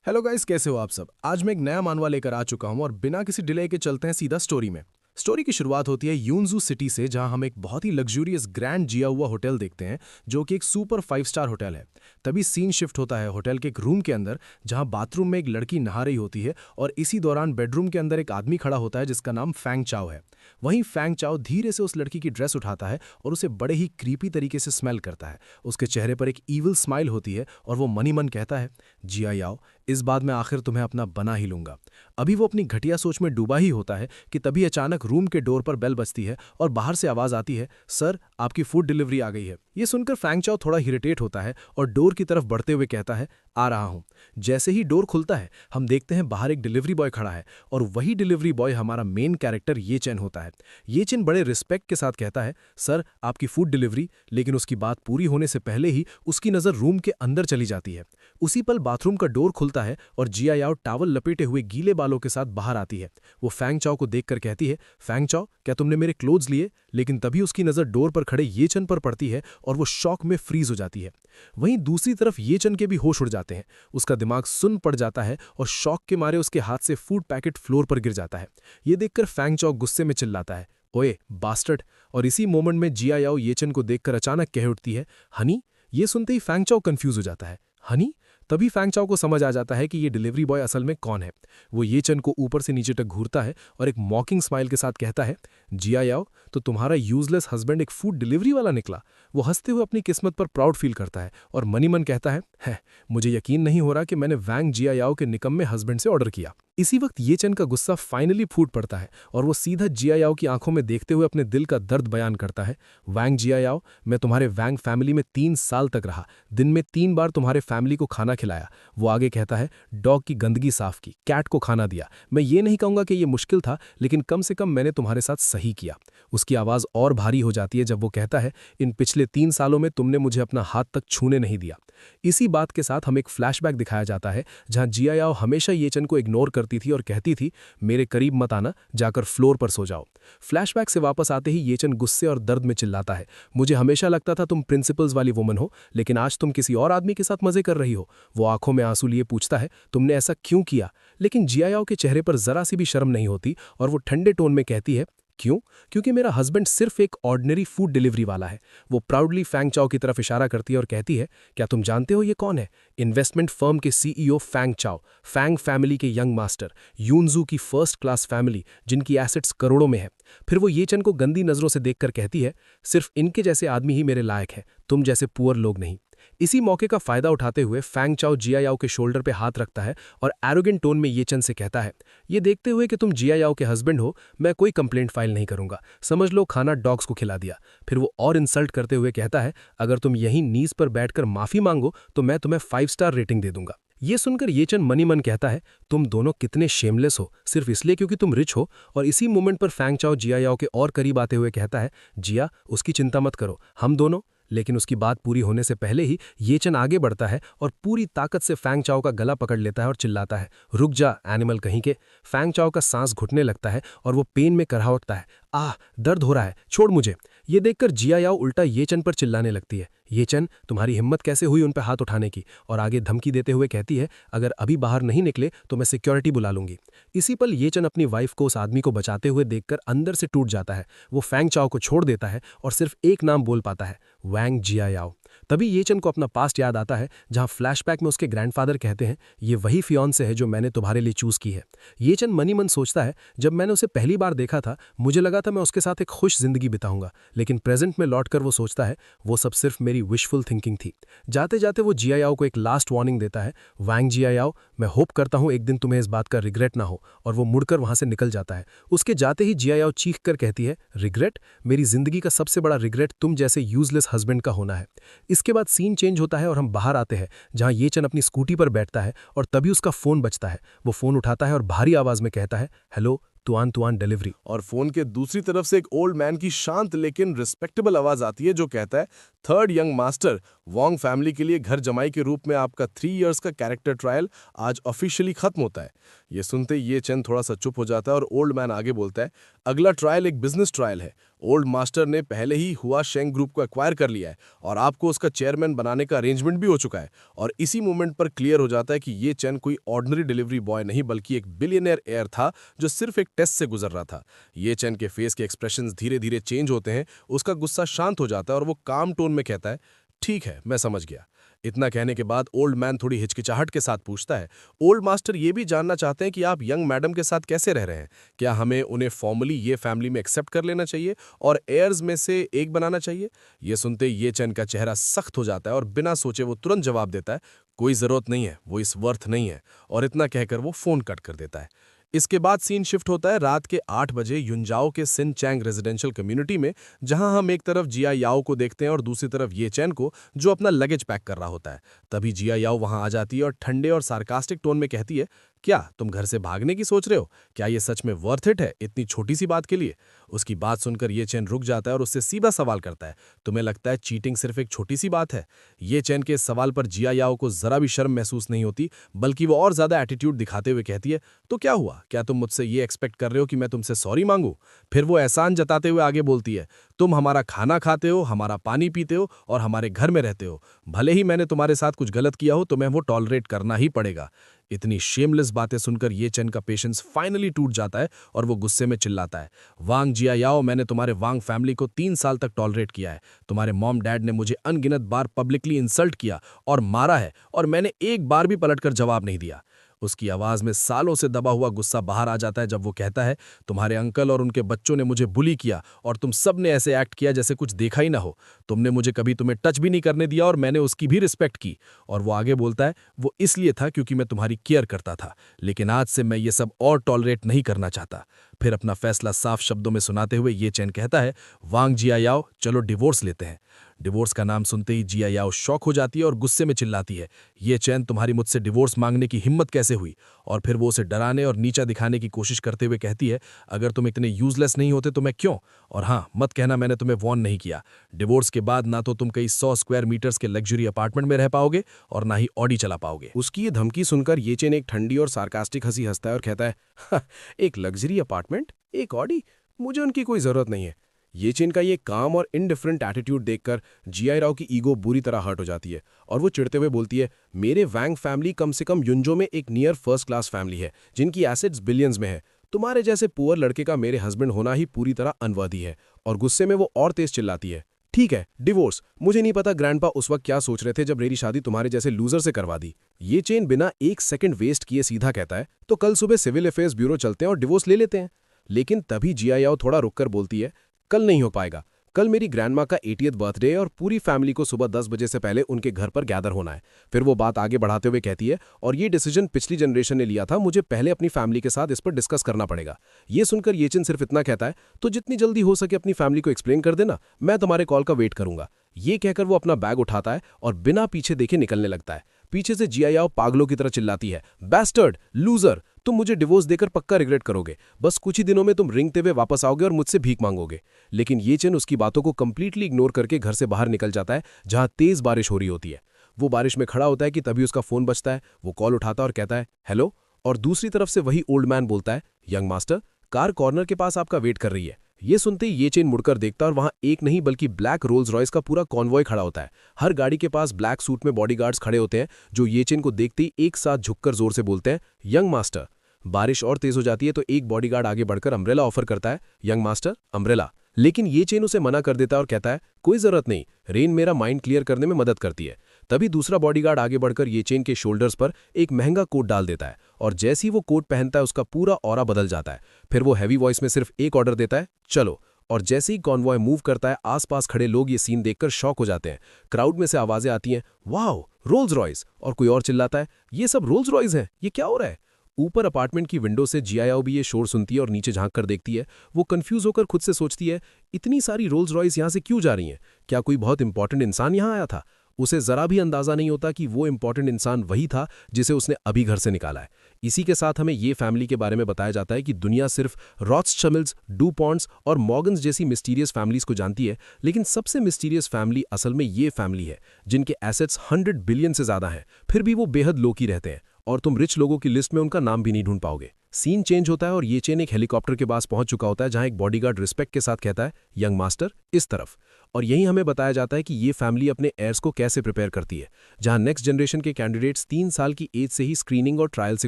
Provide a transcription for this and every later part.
Hello guys, कैसे हो आप सब। आज मैं एक नया मानवा लेकर आ चुका हूं और बिना किसी डिले के चलते हैं सीधा स्टोरी में। स्टोरी की शुरुआत होती है यूनजू सिटी से, जहां हम एक बहुत ही लग्जूरियस ग्रैंड जिया हुआ होटल देखते हैं, जो कि एक सुपर 5 स्टार होटल है। तभी सीन शिफ्ट होता है होटल के एक रूम के अंदर, जहां बाथरूम में एक लड़की नहा रही होती है और इसी दौरान बेडरूम के अंदर एक आदमी खड़ा होता है जिसका नाम फैंग चाओ है। वहीं फैंग चाओ धीरे से उस लड़की की ड्रेस उठाता है और उसे बड़े ही क्रीपी तरीके से स्मेल करता है। उसके चेहरे पर एक ईविल स्माइल होती है और वो मनी मन कहता है, जिया याओ, इस बात में आखिर तुम्हें अपना बना ही लूंगा। अभी वो अपनी घटिया सोच में डूबा ही होता है कि तभी अचानक रूम के डोर पर बेल बजती है और बाहर से आवाज आती है, सर आपकी फूड डिलीवरी आ गई है। ये सुनकर फैंग चाओ थोड़ा इरिटेट होता है और डोर की तरफ बढ़ते हुए कहता है, आ रहा हूं। जैसे ही डोर खुलता है हम देखते हैं बाहर एक डिलीवरी बॉय खड़ा है और वही डिलीवरी बॉय हमारा मेन कैरेक्टर ये चेन होता है। ये चेन बड़े रिस्पेक्ट के साथ कहता है, सर आपकी फूड डिलीवरी। लेकिन उसकी बात पूरी होने से पहले ही उसकी नजर रूम के अंदर चली जाती है। उसी पल बाथरूम का डोर खुलता है और जिया याओ टावल लपेटे हुए गीले बालों के साथ बाहर आती है। वो फैंग चाओ को देखकर कहती है, फैंग चाओ क्या तुमने मेरे क्लोथ्स लिए। लेकिन तभी उसकी नजर डोर पर खड़े ये चन पर पड़ती है और वो शॉक में फ्रीज हो जाती है। वहीं दूसरी तरफ ये चन के भी होश उड़ जाते हैं। उसका दिमाग सुन्न पड़ जाता है और शॉक के मारे उसके हाथ से फूड पैकेट फ्लोर पर गिर जाता है। ये देखकर फैंग चाओ गुस्से में चिल्लाता है, ओए बास्टर्ड। और इसी मोमेंट में जिया याओ येचन को देखकर अचानक कह उठती है, हनी। ये सुनते ही फैंग चाओ कंफ्यूज हो जाता है, हनी। तभी फैंग चाओ को समझ आ जाता है कि ये डिलीवरी बॉय असल में कौन है। वो ये चन को ऊपर से नीचे तक घूरता है और एक मॉकिंग स्माइल के साथ कहता है, जिया याओ, तो तुम्हारा यूजलेस हस्बैंड एक फूड डिलीवरी वाला निकला। वो हंसते हुए अपनी किस्मत पर प्राउड फील करता है और मनी मन कहता है, मुझे यकीन नहीं हो रहा कि मैंने वैंग जिया याओ के निकम्मे हस्बैंड से ऑर्डर किया। इसी वक्त ये चन का गुस्सा फाइनली फूट पड़ता है और वो सीधा जिया याओ की आंखों में देखते हुए अपने दिल का दर्द बयान करता है, वैंग जिया याओ, मैं तुम्हारे वैंग फैमिली में 3 साल तक रहा, दिन में 3 बार तुम्हारे फैमिली को खाना खिलाया। वो आगे कहता है, डॉग की गंदगी साफ की, कैट को खाना दिया। मैं ये नहीं कहूंगा कि ये मुश्किल था, लेकिन कम से कम मैंने तुम्हारे साथ सही किया। उसकी आवाज और भारी हो जाती है जब वो कहता है, इन पिछले 3 सालों में तुमने मुझे अपना हाथ तक छूने नहीं दिया। इसी बात के साथ हम एक फ्लैशबैक दिखाया जाता है जहां जिया याओ हमेशा ये चन को इग्नोर करती थी और कहती थी, मेरे करीब मत आना, जाकर फ्लोर पर सो जाओ। फ्लैशबैक से वापस आते ही ये चन गुस्से और दर्द में चिल्लाता है, मुझे हमेशा लगता था तुम प्रिंसिपल्स वाली वुमन हो, लेकिन आज तुम किसी और आदमी के साथ मजे कर रही हो। वो आंखों में आंसू लिए पूछता है, तुमने ऐसा क्यों किया। लेकिन जिया याओ के चेहरे पर जरा सी भी शर्म नहीं होती और वो ठंडे टोन में कहती है, क्यों, क्योंकि मेरा हस्बैंड सिर्फ एक ऑर्डिनरी फूड डिलीवरी वाला है। वो प्राउडली फैंग चाओ की तरफ इशारा करती है और कहती है, क्या तुम जानते हो ये कौन है। इन्वेस्टमेंट फर्म के सीईओ फैंग चाओ, फैंग फैमिली के यंग मास्टर, यूनजू की फर्स्ट क्लास फैमिली जिनकी एसेट्स करोड़ों में है। फिर वो ये चन को गंदी नजरों से देखकर कहती है, सिर्फ इनके जैसे आदमी ही मेरे लायक है, तुम जैसे पुअर लोग नहीं। इसी मौके का फायदा उठाते हुए फैंग चाओ जिया याओ के शोल्डर पे हाथ रखता है और एरोगेंट टोन में ये चन से कहता है, ये देखते हुए कि तुम जिया याओ के हस्बैंड हो, मैं कोई कंप्लेंट फाइल नहीं करूंगा, समझ लो खाना डॉग्स को खिला दिया। फिर वो और इंसल्ट करते हुए कहता है, अगर तुम यहीं नीज पर बैठकर माफी मांगो तो मैं तुम्हें 5 स्टार रेटिंग दे दूंगा। ये सुनकर ये चन मनी मन कहता है, तुम दोनों कितने शेमलेस हो, सिर्फ इसलिए क्योंकि तुम रिच हो। और इसी मोमेंट पर फैंग चाओ जिया याओ के और करीब आते हुए कहता है, जिया उसकी चिंता मत करो, हम दोनों। लेकिन उसकी बात पूरी होने से पहले ही ये चन आगे बढ़ता है और पूरी ताकत से फैंग चाओ का गला पकड़ लेता है और चिल्लाता है, रुक जा एनिमल कहीं के। फैंग चाओ का सांस घुटने लगता है और वो पेन में करहा उठता है, आह दर्द हो रहा है, छोड़ मुझे। ये देखकर जिया याओ उल्टा ये चन पर चिल्लाने लगती है, ये चन तुम्हारी हिम्मत कैसे हुई उन पर हाथ उठाने की। और आगे धमकी देते हुए कहती है, अगर अभी बाहर नहीं निकले तो मैं सिक्योरिटी बुला लूंगी। इसी पल ये चन अपनी वाइफ को उस आदमी को बचाते हुए देखकर अंदर से टूट जाता है। वो फैंग चाओ को छोड़ देता है और सिर्फ एक नाम बोल पाता है, वैंग जिया याओ। तभी ये चन को अपना पास्ट याद आता है जहां फ्लैशबैक में उसके ग्रैंडफादर कहते हैं, ये वही फियांसे है जो मैंने तुम्हारे लिए चूज की है। ये चन मनी मन सोचता है, जब मैंने उसे पहली बार देखा था मुझे लगा था मैं उसके साथ एक खुश जिंदगी बिताऊंगा, लेकिन प्रेजेंट में लौटकर वो सोचता है वो सब सिर्फ मेरी विशफुल थिंकिंग थी। जाते जाते वो जिया याओ को एक लास्ट वार्निंग देता है, वैंग जिया याओ, मैं होप करता हूं एक दिन तुम्हें इस बात का रिग्रेट ना हो। और वो मुड़कर वहां से निकल जाता है। उसके जाते ही जिया याओ चीख कर कहती है, रिग्रेट, मेरी जिंदगी का सबसे बड़ा रिग्रेट तुम जैसे यूजलेस हस्बैंड का होना है। इसके बाद सीन चेंज होता है और हम बाहर आते हैं जहां ये चन अपनी स्कूटी पर बैठता है और तभी उसका फोन बजता है। वो फोन उठाता है और भारी आवाज में कहता है, हेलो तुआन तुआन डिलीवरी। और फोन के दूसरी तरफ से एक ओल्ड मैन की शांत लेकिन रिस्पेक्टेबल आवाज आती है जो कहता है, third young master, Wong family के लिए घर जमाई के रूप में आपका 3 इयर्स का कैरेक्टर ट्रायल आज ऑफिशियली खत्म होता है। ये सुनते ये चंद थोड़ा सा चुप हो जाता है और ओल्ड मैन आगे बोलता है, अगला ट्रायल एक बिजनेस ट्रायल है ओल्ड मास्टर ने पहले ही हुआ शेंग ग्रुप को एक्वायर कर लिया है और आपको उसका चेयरमैन बनाने का अरेंजमेंट भी हो चुका है। और इसी मोमेंट पर क्लियर हो जाता है कि ये चेन कोई ऑर्डिनरी डिलीवरी बॉय नहीं बल्कि एक बिलियनियर एयर था जो सिर्फ एक टेस्ट से गुजर रहा था। ये चेन के फेस के एक्सप्रेशंस धीरे धीरे चेंज होते हैं, उसका गुस्सा शांत हो जाता है और वो काम टोन में कहता है, ठीक है, मैं समझ गया। इतना कहने के बाद ओल्ड मैन थोड़ी हिचकिचाहट के साथ पूछता है, ओल्ड मास्टर ये भी जानना चाहते हैं कि आप यंग मैडम के साथ कैसे रह रहे हैं। क्या हमें उन्हें फॉर्मली ये फैमिली में एक्सेप्ट कर लेना चाहिए और एयर्स में से एक बनाना चाहिए? ये सुनते ही ये चैन का चेहरा सख्त हो जाता है और बिना सोचे वो तुरंत जवाब देता है, कोई जरूरत नहीं है, वो इस वर्थ नहीं है। और इतना कहकर वो फोन कट कर देता है। इसके बाद सीन शिफ्ट होता है रात के 8 बजे युनजाओ के सिन चैंग रेजिडेंशियल कम्युनिटी में, जहां हम एक तरफ जिया याओ को देखते हैं और दूसरी तरफ ये चैन को, जो अपना लगेज पैक कर रहा होता है। तभी जिया याओ वहां आ जाती है और ठंडे और सार्कास्टिक टोन में कहती है, क्या तुम घर से भागने की सोच रहे हो? क्या ये सच में वर्थ इट है इतनी छोटी सी बात के लिए? उसकी बात सुनकर ये चैन रुक जाता है और उससे सीधा सवाल करता है, तुम्हें लगता है चीटिंग सिर्फ एक छोटी सी बात है? ये चैन के इस सवाल पर जिया याओ को जरा भी शर्म महसूस नहीं होती, बल्कि वो और ज्यादा एटीट्यूड दिखाते हुए कहती है, तो क्या हुआ? क्या तुम मुझसे ये एक्सपेक्ट कर रहे हो कि मैं तुमसे सॉरी मांगू? फिर वो एहसान जताते हुए आगे बोलती है, तुम हमारा खाना खाते हो, हमारा पानी पीते हो और हमारे घर में रहते हो। भले ही मैंने तुम्हारे साथ कुछ गलत किया हो, तुम्हें वो टॉलरेट करना ही पड़ेगा। इतनी शेमलेस बातें सुनकर ये चैन का पेशेंस फाइनली टूट जाता है और वो गुस्से में चिल्लाता है, वांग जिया याओ, मैंने तुम्हारे वांग फैमिली को 3 साल तक टॉलरेट किया है। तुम्हारे मॉम डैड ने मुझे अनगिनत बार पब्लिकली इंसल्ट किया और मारा है और मैंने एक बार भी पलटकर जवाब नहीं दिया। उसकी आवाज में सालों से दबा हुआ गुस्सा बाहर आ जाता है जब वो कहता है, तुम्हारे अंकल और उनके बच्चों ने मुझे बुली किया और तुम सब ने ऐसे एक्ट किया जैसे कुछ देखा ही ना हो। तुमने मुझे कभी तुम्हें टच भी नहीं करने दिया और मैंने उसकी भी रिस्पेक्ट की। और वो आगे बोलता है, वो इसलिए था क्योंकि मैं तुम्हारी केयर करता था, लेकिन आज से मैं ये सब और टॉलरेट नहीं करना चाहता। फिर अपना फैसला साफ शब्दों में सुनाते हुए ये चैन कहता है, वांग जिया याओ, चलो डिवोर्स लेते हैं। डिवोर्स का नाम सुनते ही जिया याओ शॉक हो जाती है और गुस्से में चिल्लाती है, ये चैन, तुम्हारी मुझसे डिवोर्स मांगने की हिम्मत कैसे हुई? और फिर वो उसे डराने और नीचा दिखाने की कोशिश करते हुए कहती है, अगर तुम इतने यूजलेस नहीं होते तो मैं क्यों? और हाँ, मत कहना मैंने तुम्हें वॉर्न नहीं किया। डिवोर्स के बाद ना तो तुम कई 100 स्क्वायर मीटर्स के लग्जरी अपार्टमेंट में रह पाओगे और ना ही ऑडी चला पाओगे। उसकी ये धमकी सुनकर ये चैन एक ठंडी और सार्कास्टिक हंसी हंसता है और कहता है, एक लग्जरी अपार्टमेंट, एक ऑडी, मुझे उनकी कोई जरूरत नहीं है। ये चेन का ये काम और इनडिफरेंट एटीट्यूड देखकर जिया राव की ईगो बुरी तरह हर्ट हो जाती है और वो चिढ़ते हुए बोलती है, मेरे वैंग फैमिली कम से कम युनजो में एक नियर फर्स्ट क्लास फैमिली है जिनकी एसेट्स बिलियंस में है। तुम्हारे जैसे पुअर लड़के का मेरे हस्बैंड होना ही पूरी तरह अनवर्दी है। और गुस्से में वो और तेज चिल्लाती है, ठीक है, डिवोर्स। मुझे नहीं पता ग्रैंडपा उस वक्त क्या सोच रहे थे जब मेरी शादी तुम्हारे जैसे लूजर से करवा दी। ये चेन बिना एक सेकंड वेस्ट किए सीधा कहता है, तो कल सुबह सिविल अफेयर्स ब्यूरो चलते हैं और डिवोर्स ले लेते हैं। लेकिन तभी जिया याओ थोड़ा रुककर बोलती है, कल नहीं हो पाएगा। कल मेरी ग्रैंडमा का 80th बर्थडे है और पूरी फैमिली को सुबह 10 बजे से पहले उनके घर पर गैदर होना है। फिर वो बात आगे बढ़ाते हुए कहती है, और ये डिसीजन पिछली जनरेशन ने लिया था, मुझे पहले अपनी फैमिली के साथ इस पर डिस्कस करना पड़ेगा। ये सुनकर ये चिन सिर्फ इतना कहता है, तो जितनी जल्दी हो सके अपनी फैमिली को एक्सप्लेन कर देना, मैं तुम्हारे कॉल का वेट करूंगा। ये कहकर वो अपना बैग उठाता है और बिना पीछे देखे निकलने लगता है। पीछे से जिया याओ पागलों की तरह चिल्लाती है, बैस्टर्ड, लूजर, तुम मुझे डिवोर्स देकर पक्का रिग्रेट करोगे। बस कुछ ही दिनों में तुम रिंगते हुए वापस आओगे और मुझसे भीख मांगोगे। लेकिन ये चेन उसकी बातों को कंप्लीटली इग्नोर करके घर से बाहर निकल जाता है, जहां तेज बारिश हो रही होती है। वो बारिश में खड़ा होता है कि तभी उसका फोन बजता है। वो कॉल उठाता और कहता है, हेलो। और दूसरी तरफ से वही ओल्ड मैन बोलता है, यंग मास्टर, कार कॉर्नर के पास आपका वेट कर रही है। ये सुनते ही ये चेन मुड़कर देखता और वहां एक नहीं बल्कि ब्लैक रोल्स रॉयस का पूरा कॉन्वॉय खड़ा होता है। हर गाड़ी के पास ब्लैक सूट में बॉडीगार्ड्स खड़े होते हैं, जो ये चेन को देखते ही एक साथ झुककर जोर से बोलते हैं, यंग मास्टर। बारिश और तेज हो जाती है तो एक बॉडीगार्ड आगे बढ़कर अम्ब्रेला ऑफर करता है, यंग मास्टर, अम्ब्रेला। लेकिन ये चेन उसे मना कर देता है और कहता है, कोई जरूरत नहीं, रेन मेरा माइंड क्लियर करने में मदद करती है। तभी दूसरा बॉडीगार्ड आगे बढ़कर ये चेन के शोल्डर्स पर एक महंगा कोट डाल देता है और जैसे ही वो कोट पहनता है उसका पूरा ऑरा बदल जाता है। फिर वो हैवी वॉइस में सिर्फ एक ऑर्डर देता है, चलो। और जैसे ही कॉन्वॉय मूव करता है, आसपास खड़े लोग ये सीन देखकर शॉक हो जाते हैं। क्राउड में से आवाजें आती हैं, वाओ, रोल्स रॉयस। और कोई और चिल्लाता है, ये सब रोल्स रॉयस हैं, ये क्या हो रहा है? ऊपर अपार्टमेंट की विंडो से जिया याओ भी ये शोर सुनती है और नीचे झांक कर देखती है। वो कंफ्यूज होकर खुद से सोचती है, इतनी सारी रोल्स रॉयस यहाँ से क्यों जा रही हैं? क्या कोई बहुत इंपॉर्टेंट इंसान यहाँ आया था? उसे जरा भी अंदाजा नहीं होता कि वो इंपॉर्टेंट इंसान वही था जिसे उसने अभी घर से निकाला है। इसी के साथ हमें ये फैमिली के बारे में बताया जाता है कि दुनिया सिर्फ रॉथस्चिल्ड्स, डुपॉन्ट्स और मॉर्गन्स जैसी मिस्टीरियस फैमिलीज को जानती है, लेकिन सबसे मिस्टीरियस फैमिली असल में ये फैमिली है जिनके एसेट्स 100 बिलियन से ज्यादा हैं, फिर भी वो बेहद लो की रहते हैं और तुम रिच लोगों की लिस्ट में उनका नाम भी नहीं ढूंढ पाओगे। सीन चेंज होता है और ये चेन एक हेलीकॉप्टर के पास पहुंच चुका होता है जहां एक बॉडीगार्ड रिस्पेक्ट के साथ कहता है, यंग मास्टर इस तरफ। और यही हमें बताया जाता है कि ये फैमिली अपने एयर्स को कैसे प्रिपेयर करती है, जहां नेक्स्ट जनरेशन के कैंडिडेट्स 3 साल की एज से ही स्क्रीनिंग और ट्रायल से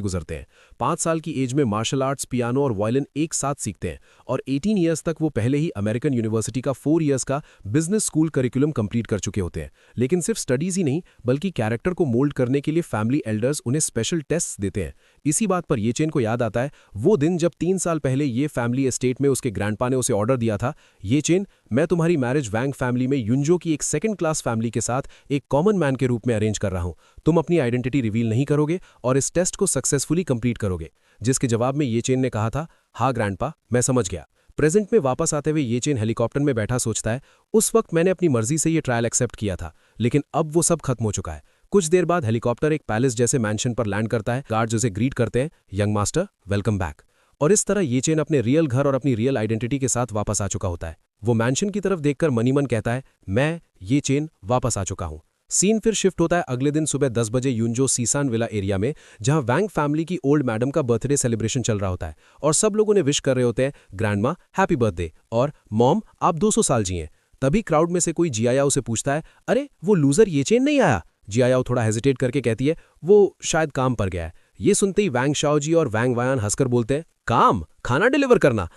गुजरते हैं। 5 साल की एज में मार्शल आर्ट्स, पियानो और वायलिन एक साथ सीखते हैं और 18 ईयर्स तक वो पहले ही अमेरिकन यूनिवर्सिटी का 4 ईयर्स का बिजनेस स्कूल करिकुलम कंप्लीट कर चुके होते हैं। लेकिन सिर्फ स्टडीज ही नहीं बल्कि कैरेक्टर को मोल्ड करने के लिए फैमिली एल्डर्स उन्हें स्पेशल टेस्ट देते हैं। इसी बात पर ये चेन को याद आता है वो दिन जब 3 साल पहले ये फैमिली एस्टेट में उसके ग्रैंडपा ने उसे ऑर्डर दिया था, ये चेन, मैं तुम्हारी मैरिज वैंग फैमिली में युंजो की एक सेकंड क्लास फैमिली के साथ एक कॉमन मैन के रूप में अरेंज कर रहा हूं। तुम अपनी आइडेंटिटी रिवील नहीं करोगे और इस टेस्ट को सक्सेसफुली कंप्लीट करोगे। जिसके जवाब में ये चेन ने कहा था, हाँ ग्रैंडपा, मैं समझ गया। प्रेजेंट में वापस आते हुए ये चेन हेलीकॉप्टर में बैठा सोचता है, उस वक्त मैंने अपनी मर्जी से ये ट्रायल एक्सेप्ट किया था, लेकिन अब वो सब खत्म हो चुका है। कुछ देर बाद हेलीकॉप्टर एक पैलेस जैसे मैंशन पर लैंड करता है। गार्ड्स उसे ग्रीट करते हैं, यंग मास्टर वेलकम बैक। और इस तरह ये चेन अपने रियल घर और अपनी रियल आइडेंटिटी के साथ वापस आ चुका होता है। वो मैंशन की तरफ देखकर मनी मन कहता है, मैं ये चेन वापस आ चुका हूं। सीन फिर शिफ्ट होता है अगले दिन सुबह 10 बजे युंजो सीसान विला एरिया में, जहां वैंग फैमिली की ओल्ड मैडम का बर्थडे सेलिब्रेशन चल रहा होता है और सब लोग उन्हें विश कर रहे होते हैं, ग्रैंडमा हैप्पी बर्थडे और मॉम आप 200 साल जिए। तभी क्राउड में से कोई जियायाओ से पूछता है, अरे वो लूजर ये चेन नहीं आया? जियायाओ थोड़ा हेजिटेट करके कहती है, वो शायद काम पर गया है। ये सुनते ही वैंग शाओजी और वैंग वायान हंसकर बोलते हैं, काम, खाना डिलीवर करना।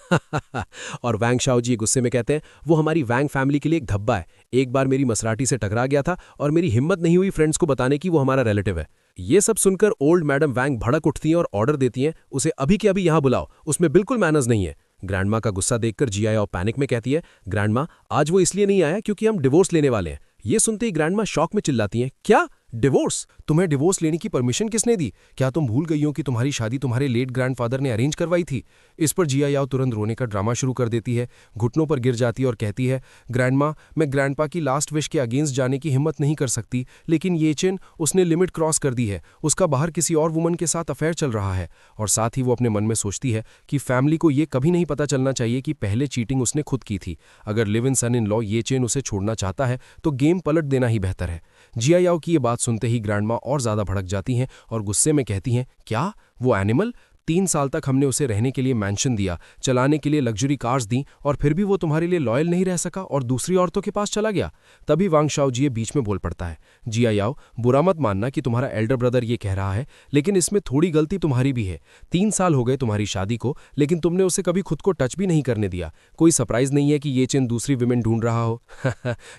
और वैंग शाओजी गुस्से में कहते हैं, वो हमारी वैंग फैमिली के लिए एक धब्बा है। एक बार मेरी मसराटी से टकरा गया था और मेरी हिम्मत नहीं हुई फ्रेंड्स को बताने की वो हमारा रिलेटिव है। ये सब सुनकर ओल्ड मैडम वैंग भड़क उठती हैं और ऑर्डर देती हैं, उसे अभी के अभी यहां बुलाओ, उसमें बिल्कुल मैनर्स नहीं है। ग्रैंडमा का गुस्सा देखकर जियायाओ पैनिक में कहती है, ग्रैंडमा आज वो इसलिए नहीं आया क्योंकि हम डिवोर्स लेने वाले हैं। ये सुनते ही ग्रैंडमा शॉक में चिल्लाती हैं, क्या डिवोर्स? तुम्हें डिवोर्स लेने की परमिशन किसने दी? क्या तुम भूल गई हो कि तुम्हारी शादी तुम्हारे लेट ग्रैंडफादर ने अरेंज करवाई थी? इस पर जियायाओ तुरंत रोने का ड्रामा शुरू कर देती है, घुटनों पर गिर जाती है और कहती है, ग्रैंडमा मैं ग्रैंडपा की लास्ट विश के अगेंस्ट जाने की हिम्मत नहीं कर सकती, लेकिन ये चेन उसने लिमिट क्रॉस कर दी है, उसका बाहर किसी और वुमन के साथ अफेयर चल रहा है। और साथ ही वो अपने मन में सोचती है कि फैमिली को ये कभी नहीं पता चलना चाहिए कि पहले चीटिंग उसने खुद की थी। अगर live in son in law ये चेन उसे छोड़ना चाहता है तो गेम पलट देना ही बेहतर है। जियायाओ की ये बात सुनते ही ग्रैंडमा और ज्यादा भड़क जाती हैं और गुस्से में कहती हैं, क्या वो एनिमल? 3 साल तक हमने उसे रहने के लिए मैंशन दिया, चलाने के लिए लग्जरी कार्स दी और फिर भी वो तुम्हारे लिए लॉयल नहीं रह सका और दूसरी औरतों के पास चला गया। तभी वांग शाओजी बीच में बोल पड़ता है, जियायाओ बुरा मत मानना कि तुम्हारा एल्डर ब्रदर ये कह रहा है, लेकिन इसमें थोड़ी गलती तुम्हारी भी है। 3 साल हो गए तुम्हारी शादी को, लेकिन तुमने उसे कभी खुद को टच भी नहीं करने दिया। कोई सरप्राइज नहीं है कि ये चेन दूसरी विमेन ढूंढ रहा हो।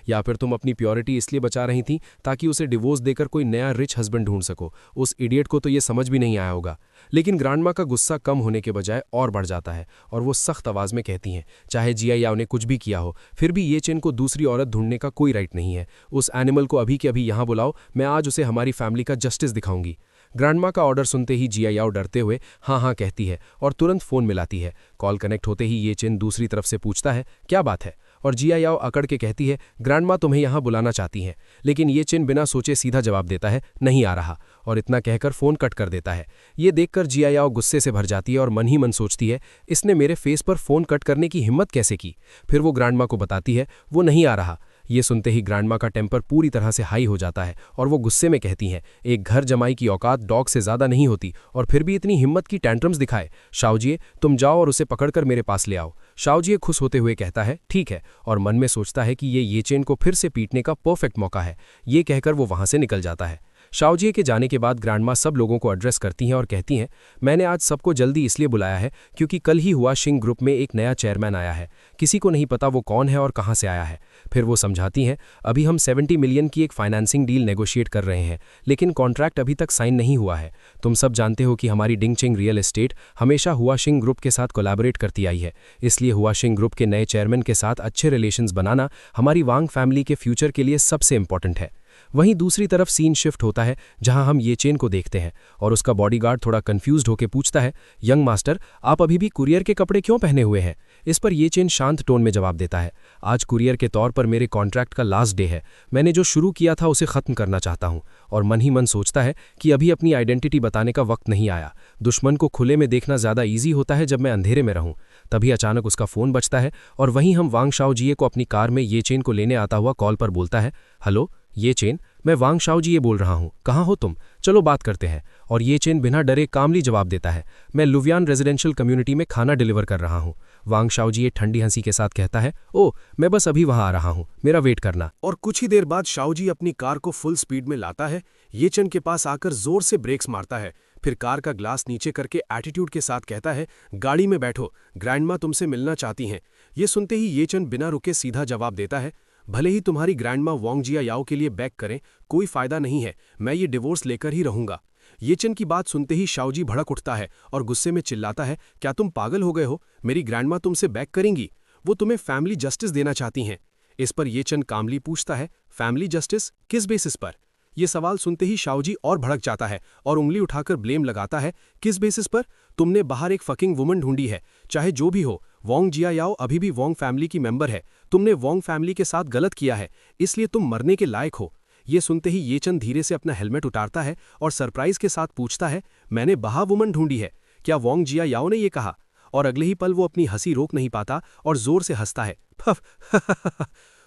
या फिर तुम अपनी प्योरिटी इसलिए बचा रही थी ताकि उसे डिवोर्स देकर कोई नया रिच हस्बैंड ढूंढ सको। उस इडियट को तो ये समझ भी नहीं आया होगा। लेकिन ग्रैंडमा का गुस्सा कम होने के बजाय और बढ़ जाता है और वो सख्त आवाज में कहती हैं, चाहे जियायाओ ने कुछ भी किया हो, फिर भी ये चेन को दूसरी औरत ढूंढने का कोई राइट नहीं है। उस एनिमल को अभी के अभी यहां बुलाओ, मैं आज उसे हमारी फैमिली का जस्टिस दिखाऊंगी। ग्रैंडमा का ऑर्डर सुनते ही जियायाओ डरते हुए हाँ हाँ कहती है और तुरंत फोन मिलाती है। कॉल कनेक्ट होते ही ये चेन दूसरी तरफ से पूछता है, क्या बात है? और जियायाओ अकड़ के कहती है, ग्रैंडमा तुम्हें यहां बुलाना चाहती हैं। लेकिन ये चेन बिना सोचे सीधा जवाब देता है, नहीं आ रहा, और इतना कहकर फोन कट कर देता है। ये देखकर जियायाओ गुस्से से भर जाती है और मन ही मन सोचती है, इसने मेरे फेस पर फोन कट करने की हिम्मत कैसे की? फिर वो ग्रैंडमा को बताती है, वो नहीं आ रहा। ये सुनते ही ग्रैंडमा का टेम्पर पूरी तरह से हाई हो जाता है और वो गुस्से में कहती हैं, एक घर जमाई की औकात डॉग से ज्यादा नहीं होती और फिर भी इतनी हिम्मत की टैंट्रम्स दिखाए। शाओजिए तुम जाओ और उसे पकड़कर मेरे पास ले आओ। शाओजिए खुश होते हुए कहता है, ठीक है, और मन में सोचता है कि ये चेन को फिर से पीटने का परफेक्ट मौका है। ये कहकर वो वहां से निकल जाता है। शाओजिए के जाने के बाद ग्रैंडमा सब लोगों को एड्रेस करती हैं और कहती हैं, मैंने आज सबको जल्दी इसलिए बुलाया है क्योंकि कल ही हुआ शिंग ग्रुप में एक नया चेयरमैन आया है। किसी को नहीं पता वो कौन है और कहां से आया है। फिर वो समझाती हैं, अभी हम 70 मिलियन की एक फाइनेंसिंग डील नेगोशिएट कर रहे हैं, लेकिन कॉन्ट्रैक्ट अभी तक साइन नहीं हुआ है। तुम सब जानते हो कि हमारी डिंगचिंग रियल एस्टेट हमेशा हुआ शिंग ग्रुप के साथ कोलैबोरेट करती आई है, इसलिए हुआ शिंग ग्रुप के नए चेयरमैन के साथ अच्छे रिलेशंस बनाना हमारी वांग फैमिली के फ्यूचर के लिए सबसे इंपॉर्टेंट है। वहीं दूसरी तरफ सीन शिफ्ट होता है जहां हम ये चेन को देखते हैं और उसका बॉडीगार्ड थोड़ा कंफ्यूज्ड होकर पूछता है, यंग मास्टर आप अभी भी कुरियर के कपड़े क्यों पहने हुए हैं? इस पर ये चेन शांत टोन में जवाब देता है, आज कुरियर के तौर पर मेरे कॉन्ट्रैक्ट का लास्ट डे है, मैंने जो शुरू किया था उसे खत्म करना चाहता हूं। और मन ही मन सोचता है कि अभी अपनी आइडेंटिटी बताने का वक्त नहीं आया, दुश्मन को खुले में देखना ज्यादा ईजी होता है जब मैं अंधेरे में रहूं। तभी अचानक उसका फोन बजता है और वहीं हम वांग शाओजिए को अपनी कार में ये चेन को लेने आता हुआ कॉल पर बोलता है, हेलो ये चेन, मैं वांग शाओजी ये बोल रहा हूँ, कहाँ हो तुम, चलो बात करते हैं। और ये चेन बिना डरे कामली जवाब देता है, मैं लुवियान रेजिडेंशियल कम्युनिटी में खाना डिलीवर कर रहा हूँ। वांग शाओजी ये ठंडी हंसी के साथ कहता है, ओ मैं बस अभी वहाँ आ रहा हूँ, मेरा वेट करना। और कुछ ही देर बाद शाओजी अपनी कार को फुल स्पीड में लाता है, ये चन के पास आकर जोर से ब्रेक्स मारता है, फिर कार का ग्लास नीचे करके एटीट्यूड के साथ कहता है, गाड़ी में बैठो, ग्रैंडमा तुमसे मिलना चाहती हैं। ये सुनते ही ये चन बिना रुके सीधा जवाब देता है, भले ही तुम्हारी ग्रैंडमा वांग जिया याओ के लिए बैक करें, कोई फायदा नहीं है, मैं ये डिवोर्स लेकर ही रहूंगा। ये चन की बात सुनते ही शाओजी भड़क उठता है और गुस्से में चिल्लाता है, क्या तुम पागल हो गए हो, मेरी ग्रैंडमा तुमसे बैक करेंगी, वो तुम्हें फैमिली जस्टिस देना चाहती हैं। इस पर ये चन कामली पूछता है, फैमिली जस्टिस किस बेसिस पर? यह सवाल सुनते ही शाओजी और भड़क जाता है और उंगली उठाकर ब्लेम लगाता है, किस बेसिस पर? तुमने बाहर एक फकिंग वुमन ढूंढी है, चाहे जो भी हो, वांग जिया याओ अभी भी वांग फैमिली की मेंबर है, तुमने वांग फैमिली के साथ गलत किया है, इसलिए तुम मरने के लायक हो। ये सुनते ही ये चन धीरे से अपना हेलमेट उतारता है और सरप्राइज के साथ पूछता है, मैंने बाहर वुमन ढूंढी है, क्या वांग जिया याओ ने ये कहा? और अगले ही पल वो अपनी हंसी रोक नहीं पाता और जोर से हंसता है, फफ।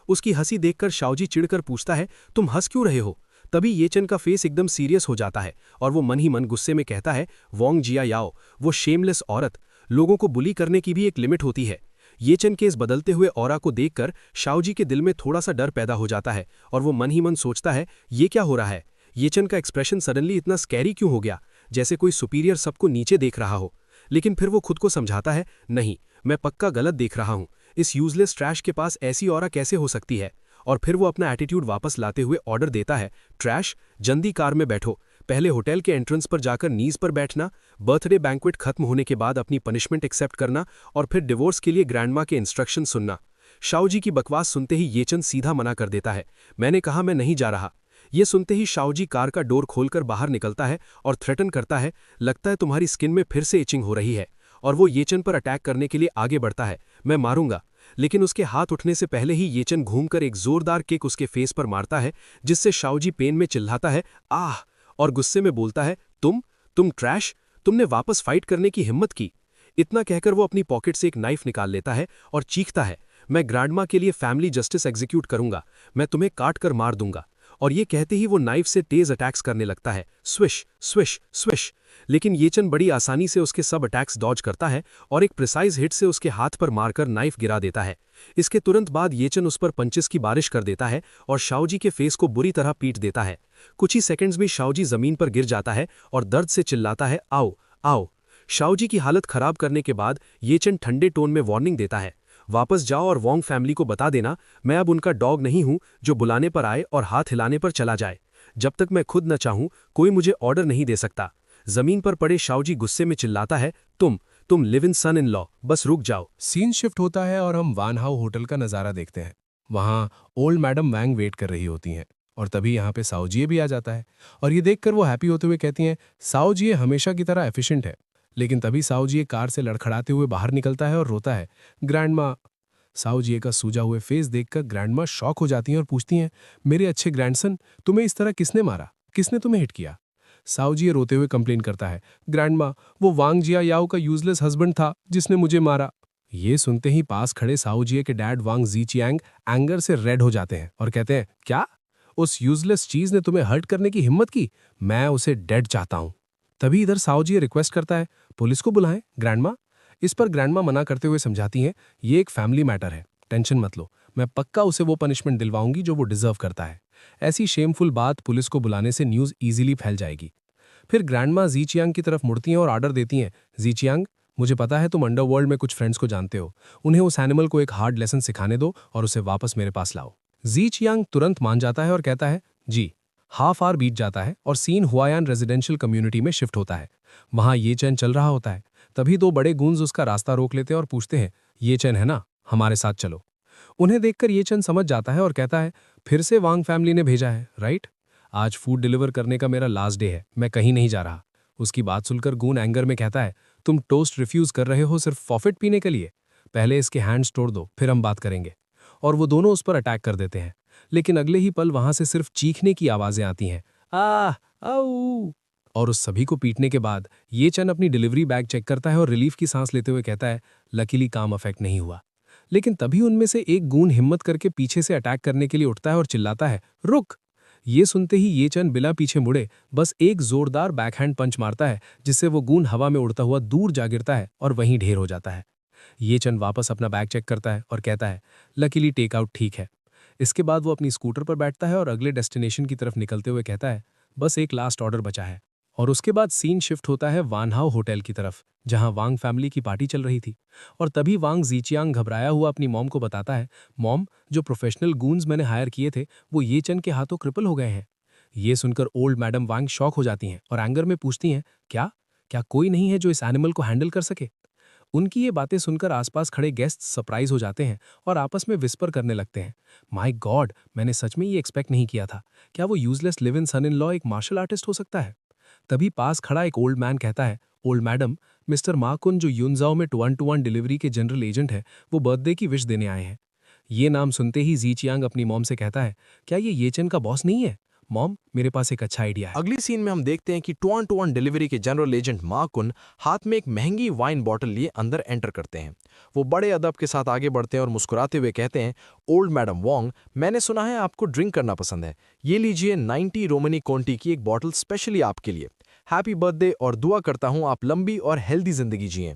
उसकी हंसी देखकर शाओजी चिढ़कर पूछता है, तुम हंस क्यों रहे हो? तभी ये चन का फेस एकदम सीरियस हो जाता है और वो मन ही मन गुस्से में कहता है, वांग जिया याओ, वो शेमलेस औरत, लोगों को बुली करने की भी एक लिमिट होती है। ये चन के इस बदलते हुए ऑरा को देखकर शाओजी के दिल में थोड़ा सा डर पैदा हो जाता है और वो मन ही मन सोचता है, ये क्या हो रहा है? ये चन का एक्सप्रेशन सडनली इतना स्कैरी क्यों हो गया, जैसे कोई सुपीरियर सबको नीचे देख रहा हो। लेकिन फिर वो खुद को समझाता है, नहीं, मैं पक्का गलत देख रहा हूँ, इस यूजलेस ट्रैश के पास ऐसी ऑरा कैसे हो सकती है? और फिर वो अपना एटीट्यूड वापस लाते हुए ऑर्डर देता है, ट्रैश, जल्दी कार में बैठो, पहले होटल के एंट्रेंस पर जाकर नीज पर बैठना, बर्थडे बैंक्वेट खत्म होने के बाद अपनी पनिशमेंट एक्सेप्ट करना और फिर डिवोर्स के लिए ग्रैंडमा के इंस्ट्रक्शन सुनना। शाओजी की बकवास सुनते ही ये चन सीधा मना कर देता है, मैंने कहा मैं नहीं जा रहा। ये सुनते ही शाओजी कार का डोर खोलकर बाहर निकलता है और थ्रेटन करता है, लगता है तुम्हारी स्किन में फिर से इचिंग हो रही है। और वो येचन पर अटैक करने के लिए आगे बढ़ता है, मैं मारूंगा। लेकिन उसके हाथ उठने से पहले ही येचन घूमकर एक जोरदार किक उसके फेस पर मारता है, जिससे शाओजी पेन में चिल्लाता है, आह, और गुस्से में बोलता है, तुम ट्रैश, तुमने वापस फाइट करने की हिम्मत की। इतना कहकर वो अपनी पॉकेट से एक नाइफ निकाल लेता है और चीखता है, मैं ग्रैंडमा के लिए फैमिली जस्टिस एग्जीक्यूट करूंगा, मैं तुम्हें काट कर मार दूंगा। और ये कहते ही वो नाइफ से तेज अटैक्स करने लगता है, स्विश स्विश स्विश। लेकिन येचन बड़ी आसानी से उसके सब अटैक्स डॉज करता है और एक प्रिसाइज हिट से उसके हाथ पर मारकर नाइफ गिरा देता है। इसके तुरंत बाद येचन उस पर पंचेस की बारिश कर देता है और शाओजी के फेस को बुरी तरह पीट देता है। कुछ ही सेकंड्स में शाओजी जमीन पर गिर जाता है और दर्द से चिल्लाता है, आओ आओ। शाओजी की हालत खराब करने के बाद येचन ठंडे टोन में वार्निंग देता है, वापस जाओ और वांग फैमिली को बता देना, मैं अब उनका डॉग नहीं हूं जो बुलाने पर आए और हाथ हिलाने पर चला जाए। जब तक मैं खुद न चाहूं कोई मुझे ऑर्डर नहीं दे सकता। जमीन पर पड़े शाओजी गुस्से में चिल्लाता है, तुम live in son in law, बस रुक जाओ। सीन शिफ्ट होता है और हम वान हाउ होटल का नज़ारा देखते हैं। वहाँ ओल्ड मैडम वैंग वेट कर रही होती हैं और तभी यहाँ पे साओजिए भी आ जाता है और ये देखकर वो हैप्पी होते हुए कहती हैं, साओजिए हमेशा की तरह एफिशिएंट है। लेकिन तभी साओजिए कार से लड़खड़ाते हुए बाहर निकलता है और रोता है, ग्रैंडमा। साओजिए का सूजा हुए फेस देखकर ग्रैंडमा शॉक हो जाती हैं और पूछती हैं, मेरे अच्छे ग्रैंडसन, तुम्हें इस तरह किसने मारा, किसने तुम्हें हिट किया? साओजिए रोते हुए कंप्लेन करता है, ग्रैंडमा, वो वांग जिया याओ का यूजलेस हस्बैंड था जिसने मुझे मारा। ये सुनते ही पास खड़े साओजिए के डैड वांग जीचियांग एंगर से रेड हो जाते हैं और कहते हैं, क्या उस यूजलेस चीज ने तुम्हें हर्ट करने की हिम्मत की? मैं उसे डेड चाहता हूं। तभी इधर साओजिए रिक्वेस्ट करता है, पुलिस को बुलाएं ग्रैंडमा। इस पर ग्रैंडमा मना करते हुए समझाती हैं, ये एक फैमिली मैटर है, टेंशन मत लो, मैं पक्का उसे वो पनिशमेंट दिलवाऊंगी जो वो डिजर्व करता है। ऐसी शेमफुल बात पुलिस को बुलाने से न्यूज इजीली फैल जाएगी। फिर ग्रैंडमा जीचियांग की तरफ मुड़ती हैं और ऑर्डर देती हैं, जीचियांग, मुझे पता है तुम अंडरवर्ल्ड में कुछ फ्रेंड्स को जानते हो, उन्हें उस एनिमल को एक हार्ड लेसन सिखाने दो और उसे वापस मेरे पास लाओ। जीचियांग तुरंत मान जाता है और कहता है, जी। हाफ आवर बीत जाता है और सीन हुआयान रेजिडेंशियल कम्युनिटी में शिफ्ट होता है। वहां ये चैन चल रहा होता है। तभी दो बड़े गूंज उसका रास्ता रोक लेते हैं और पूछते हैं, ये चैन है ना, हमारे साथ चलो। उन्हें देखकर ये चैन समझ जाता है और कहता है, फिर से वांग फैमिली ने भेजा है, राइट? आज फूड डिलीवर करने का मेरा लास्ट डे है, मैं कहीं नहीं जा रहा। उसकी बात सुनकर गून एंगर में कहता है, तुम टोस्ट रिफ्यूज कर रहे हो सिर्फ फॉफिट पीने के लिए? पहले इसके हैंड्स तोड़ दो, फिर हम बात करेंगे। और वो दोनों उस पर अटैक कर देते हैं। लेकिन अगले ही पल वहां से सिर्फ चीखने की आवाजें आती हैं, आ आऊ। और उस सभी को पीटने के बाद ये चन अपनी डिलीवरी बैग चेक करता है और रिलीफ की सांस लेते हुए कहता है, लकीली काम अफेक्ट नहीं हुआ। लेकिन तभी उनमें से एक गून हिम्मत करके पीछे से अटैक करने के लिए उठता है और चिल्लाता है, रुक। ये सुनते ही ये चन बिना पीछे मुड़े बस एक जोरदार बैकहैंड पंच मारता है, जिससे वो गूंद हवा में उड़ता हुआ दूर जा गिरता है और वहीं ढेर हो जाता है। ये चन वापस अपना बैग चेक करता है और कहता है, लकीली टेक आउट ठीक है। इसके बाद वो अपनी स्कूटर पर बैठता है और अगले डेस्टिनेशन की तरफ निकलते हुए कहता है, बस एक लास्ट ऑर्डर बचा है। और उसके बाद सीन शिफ्ट होता है वानहाउ होटल की तरफ, जहां वांग फैमिली की पार्टी चल रही थी। और तभी वांग जीचियांग घबराया हुआ अपनी मॉम को बताता है, मॉम, जो प्रोफेशनल गूंज मैंने हायर किए थे वो ये चन के हाथों क्रिपल हो गए हैं। ये सुनकर ओल्ड मैडम वांग शॉक हो जाती हैं और एंगर में पूछती हैं, क्या क्या कोई नहीं है जो इस एनिमल को हैंडल कर सके? उनकी ये बातें सुनकर आसपास खड़े गेस्ट सरप्राइज हो जाते हैं और आपस में विस्पर करने लगते हैं, माय गॉड, मैंने सच में ये एक्सपेक्ट नहीं किया था। क्या वो useless live in son in law एक मार्शल आर्टिस्ट हो सकता है? तभी पास खड़ा एक ओल्ड मैन कहता है, ओल्ड मैडम, मिस्टर माकुन जो युनजाओ में 1-to-1 डिलीवरी के जनरल एजेंट है, वो बर्थडे की विश देने आए हैं। ये नाम सुनते ही जीचियांग अपनी मॉम से कहता है, क्या ये येचन का बॉस नहीं है? मॉम, मेरे पास एक अच्छा आइडिया है। अगली सीन में हम देखते हैं कि 2-on-2 डिलीवरी के जनरल एजेंट मा कुन हाथ में एक महंगी वाइन बॉटल लिए अंदर एंटर करते हैं। वो बड़े अदब के साथ आगे बढ़ते हैं और मुस्कुराते हुए कहते हैं, ओल्ड मैडम वोंग, मैंने सुना है आपको ड्रिंक करना पसंद है। ये लीजिए 90 रोमनी कोंटी की एक बॉटल स्पेशली आपके लिए। हैप्पी बर्थडे और दुआ करता हूं आप लंबी और हेल्दी जिंदगी जिएं।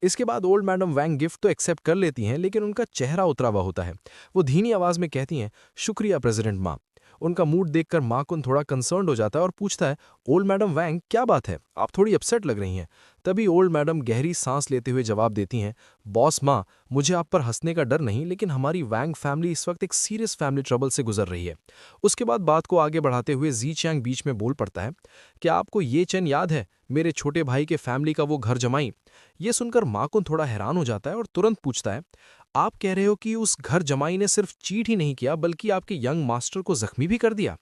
इसके बाद ओल्ड मैडम वैंग गिफ्ट तो एक्सेप्ट कर लेती हैं, लेकिन उनका चेहरा उतरा हुआ होता है। वो धीमी आवाज में कहती हैं, शुक्रिया प्रेसिडेंट माँ। उनका मूड देखकर माकुन थोड़ा कंसर्न्ड हो जाता है और पूछता है, ओल्ड मैडम वैंग, क्या बात है, आप थोड़ी अपसेट लग रही हैं। तभी ओल्ड मैडम गहरी सांस लेते हुए जवाब देती हैं, बॉस माँ, मुझे आप पर हंसने का डर नहीं, लेकिन हमारी वैंग फैमिली इस वक्त एक सीरियस फैमिली ट्रबल से गुजर रही है। उसके बाद बात को आगे बढ़ाते हुए जी चैंग बीच में बोल पड़ता है, क्या आपको ये चैन याद है, मेरे छोटे भाई के फैमिली का वो घर जमाई? ये सुनकर माकुन थोड़ा हैरान हो जाता है और तुरंत पूछता है, आप कह रहे हो कि उस घर जमाई ने सिर्फ चीट ही नहीं किया बल्कि आपके यंग मास्टर को जख्मी भी कर दिया?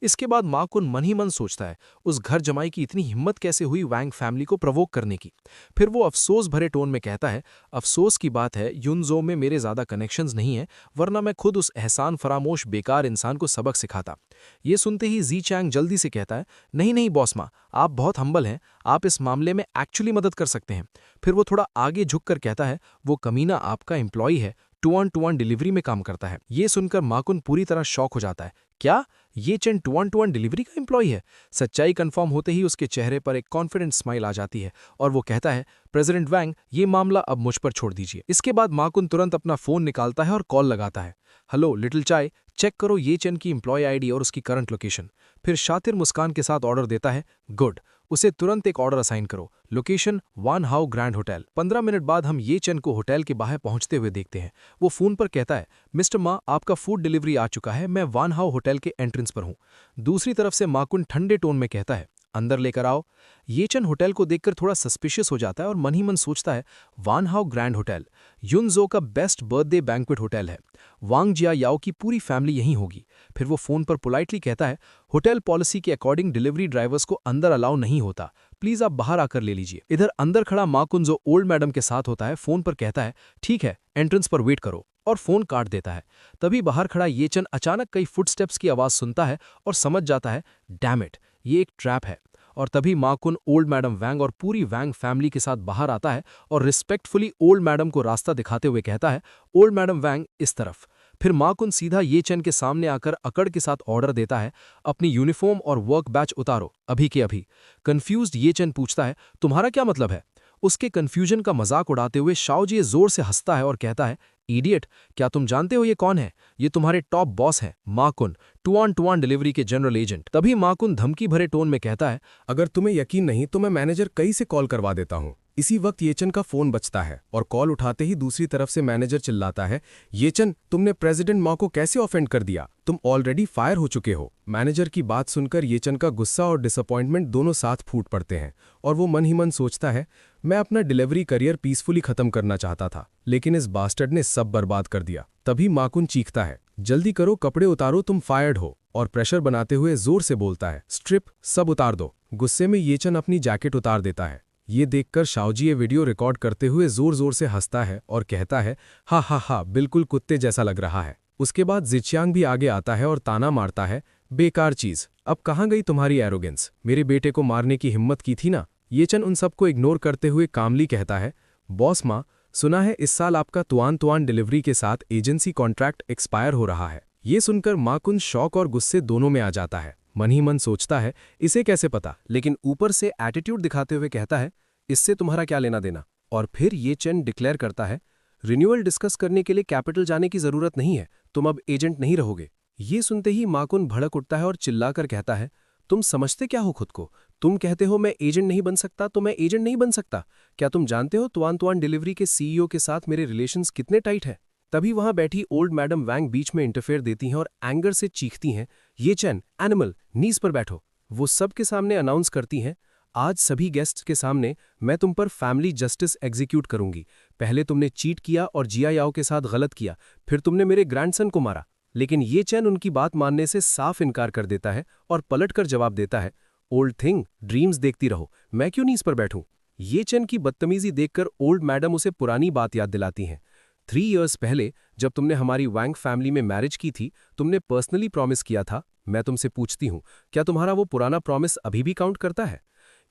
इसके बाद माकुन मन ही मन सोचता है, उस घर जमाई की इतनी हिम्मत कैसे हुई वैंग फैमिली को प्रवोक करने की। फिर वो अफसोस भरे टोन में कहता है, अफसोस की बात है युनजो में मेरे ज्यादा कनेक्शंस नहीं है, वरना मैं खुद उस एहसान फरामोश बेकार इंसान को सबक सिखाता। ये सुनते ही जी चैंग जल्दी से कहता है, नहीं नहीं बॉस माँ, आप बहुत हम्बल हैं, आप इस मामले में एक्चुअली मदद कर सकते हैं। फिर वो थोड़ा आगे झुककर कहता है, वो कमीना आपका एम्प्लॉय है, 2-on-2 डिलीवरी में काम करता है। ये सुनकर माकुन पूरी तरह शॉक हो जाता है, क्या ये चेन 2-on-2 डिलीवरी का एम्प्लॉय है? सच्चाई कंफर्म होते ही उसके चेहरे पर एक कॉन्फिडेंट स्माइल आ जाती है और वो कहता है, प्रेसिडेंट वैंग, ये मामला अब मुझ पर छोड़ दीजिए। इसके बाद माकुन तुरंत अपना फोन निकालता है और कॉल लगाता है, हेलो लिटिल चाय, चेक करो ये चेन की एम्प्लॉय आईडी और उसकी करंट लोकेशन। फिर शातिर मुस्कान के साथ ऑर्डर देता है, गुड, उसे तुरंत एक ऑर्डर असाइन करो, लोकेशन वानहाउ ग्रैंड होटल। 15 मिनट बाद हम ये चन को होटल के बाहर पहुंचते हुए देखते हैं। वो फोन पर कहता है, मिस्टर मा, आपका फूड डिलीवरी आ चुका है, मैं वानहाउ होटल के एंट्रेंस पर हूं। दूसरी तरफ से माकुन ठंडे टोन में कहता है, अंदर लेकर आओ। ये चन होटल को देखकर थोड़ा सस्पिशियस हो जाता है और मन ही मन सोचता है, वानहाउ ग्रैंड होटल युनजो का बेस्ट बर्थडे बैंक्वेट होटल है, वांग जिया याओ की पूरी फैमिली यहीं होगी। फिर वो फोन पर पोलाइटली कहता है, होटल पॉलिसी के अकॉर्डिंग डिलीवरी ड्राइवर्स को अंदर अलाउ नहीं होता, प्लीज आप बाहर आकर ले लीजिए। इधर अंदर खड़ा माकुन जो ओल्ड मैडम के साथ होता है, फोन पर कहता है, ठीक है, एंट्रेंस पर वेट करो, और फोन काट देता है। तभी बाहर खड़ा ये चन अचानक कई फुटस्टेप्स की आवाज सुनता है और समझ जाता है, डैम इट, ये एक ट्रैप है। और तभी माकुन ओल्ड मैडम वैंग और पूरी वैंग फैमिली के साथ बाहर आता है और रिस्पेक्टफुली ओल्ड मैडम को रास्ता दिखाते हुए कहता है, ओल्ड मैडम वैंग इस तरफ। फिर माकुन सीधा ये चन के सामने आकर अकड़ के साथ ऑर्डर देता है, अपनी यूनिफॉर्म और वर्क बैच उतारो, अभी के अभी। कंफ्यूज्ड ये चन पूछता है, तुम्हारा क्या मतलब है? उसके कंफ्यूजन का मजाक उड़ाते हुए शाओजी जोर से हंसता है और कहता है, इडियट, क्या तुम जानते हो ये कौन है? ये तुम्हारे टॉप बॉस हैं, माकुन, 2-on-2 डिलीवरी के जनरल एजेंट। तभी माकुन धमकी भरे टोन में कहता है, अगर तुम्हें यकीन नहीं तो मैं मैनेजर कई से कॉल करवा देता हूं। इसी वक्त येचन का फोन बजता है और कॉल उठाते ही दूसरी तरफ से मैनेजर चिल्लाता है, येचन, तुमने प्रेसिडेंट मा को कैसे ऑफेंड कर दिया? तुम ऑलरेडी फायर हो चुके हो। मैनेजर की बात सुनकर येचन का गुस्सा और डिसअपॉइंटमेंट दोनों साथ फूट पड़ते हैं और वो मन ही मन सोचता है, मैं अपना डिलीवरी करियर पीसफुली खत्म करना चाहता था, लेकिन इस बास्टर्ड ने सब बर्बाद कर दिया। तभी माकुन चीखता है, जल्दी करो, कपड़े उतारो, तुम फायर्ड हो, और प्रेशर बनाते हुए जोर से बोलता है, स्ट्रिप, सब उतार दो। गुस्से में येचन अपनी जैकेट उतार देता है। ये देखकर शाओजी ये वीडियो रिकॉर्ड करते हुए जोर जोर से हंसता है और कहता है, हा हा हा, बिल्कुल कुत्ते जैसा लग रहा है। उसके बाद जिचियांग भी आगे आता है और ताना मारता है, बेकार चीज, अब कहाँ गई तुम्हारी एरोगेंस? मेरे बेटे को मारने की हिम्मत की थी ना? येचन उन सबको इग्नोर करते हुए कामली कहता है, बॉस माँ, सुना है इस साल आपका तुआन डिलीवरी के साथ एजेंसी कॉन्ट्रैक्ट एक्सपायर हो रहा है। ये सुनकर माकुन शौक और गुस्से दोनों में आ जाता है। मन ही मन सोचता है इसे कैसे पता, लेकिन ऊपर से एटीट्यूड दिखाते हुए कहता है इससे तुम्हारा क्या लेना देना। और फिर ये चेन डिक्लेयर करता है रिन्यूअल डिस्कस करने के लिए कैपिटल जाने की जरूरत नहीं है, तुम अब एजेंट नहीं रहोगे। ये सुनते ही माकुन भड़क उठता है और चिल्लाकर कहता है तुम समझते क्या हो खुद को? तुम कहते हो मैं एजेंट नहीं बन सकता तो मैं एजेंट नहीं बन सकता। क्या तुम जानते हो तुआन तुआन डिलीवरी के सीईओ के साथ मेरे रिलेशंस कितने टाइट हैं? तभी वहां बैठी ओल्ड मैडम वैंग बीच में इंटरफेयर देती हैं और एंगर से चीखती हैं ये चैन एनिमल नीज पर बैठो। वो सबके सामने अनाउंस करती हैं आज सभी गेस्ट्स के सामने मैं तुम पर फैमिली जस्टिस एग्जीक्यूट करूंगी। पहले तुमने चीट किया और जिया याओ के साथ गलत किया, फिर तुमने मेरे ग्रैंडसन को मारा। लेकिन ये चैन उनकी बात मानने से साफ इनकार कर देता है और पलटकर जवाब देता है ओल्ड थिंग ड्रीम्स देखती रहो, मैं क्यों नीज पर बैठूं। ये चैन की बदतमीजी देखकर ओल्ड मैडम उसे पुरानी बात याद दिलाती हैं। 3 इयर्स पहले जब तुमने हमारी वैंग फैमिली में मैरिज की थी, तुमने पर्सनली प्रॉमिस किया था। मैं तुमसे पूछती हूं क्या तुम्हारा वो पुराना प्रॉमिस अभी भी काउंट करता है?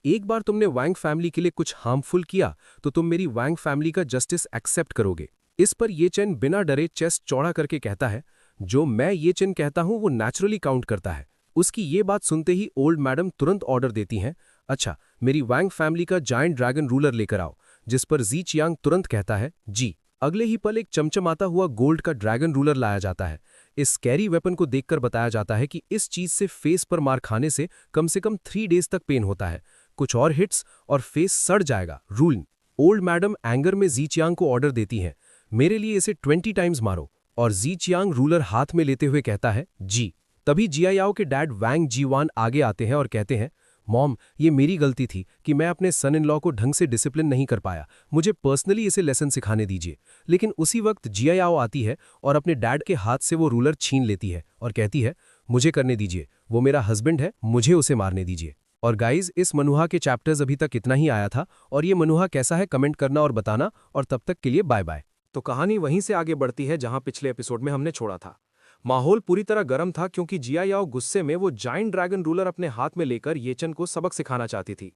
एक बार तुमने वैंग फैमिली के लिए कुछ हार्मफुल किया तो तुम मेरी वैंग फैमिली का जस्टिस एक्सेप्ट करोगे। इस पर ये चेन बिना डरे चेस्ट चौड़ा करके कहता है जो मैं ये चेन कहता हूं वो नेचुरली काउंट करता है। उसकी ये बात सुनते ही ओल्ड मैडम तुरंत ऑर्डर देती हैं अच्छा मेरी वैंग फैमिली का जायंट ड्रैगन रूलर लेकर आओ। जिस पर जी चियांग तुरंत कहता है जी। अगले ही पल एक चमचमाता हुआ गोल्ड का ड्रैगन रूलर लाया जाता है। इस स्कैरी वेपन को देखकर बताया जाता है कि इस चीज से फेस पर मार खाने से कम 3 डेज तक पेन होता है। कुछ और हिट्स और फेस सड़ जाएगा। रूल। ओल्ड मैडम एंगर में जी चियांग को ऑर्डर देती हैं मेरे लिए इसे 20 टाइम्स मारो। और जी चियांग रूलर हाथ में लेते हुए कहता है जी। तभी जिया याओ के डैड वैंग जीवान आगे आते हैं और कहते हैं मॉम ये मेरी गलती थी कि मैं अपने सन इन लॉ को ढंग से डिसिप्लिन नहीं कर पाया, मुझे पर्सनली इसे लेसन सिखाने दीजिए। लेकिन उसी वक्त जिया याओ आती है और अपने डैड के हाथ से वो रूलर छीन लेती है और कहती है मुझे करने दीजिए, वो मेरा हस्बैंड है, मुझे उसे मारने दीजिए। और गाइज इस मनुहा के चैप्टर्स अभी तक इतना ही आया था और ये मनुहा कैसा है कमेंट करना और बताना, और तब तक के लिए बाय बाय। तो कहानी वहीं से आगे बढ़ती है जहां पिछले एपिसोड में हमने छोड़ा था। माहौल पूरी तरह गर्म था क्योंकि जिया याओ गुस्से में वो जायंट ड्रैगन रूलर अपने हाथ में लेकर येचन को सबक सिखाना चाहती थी।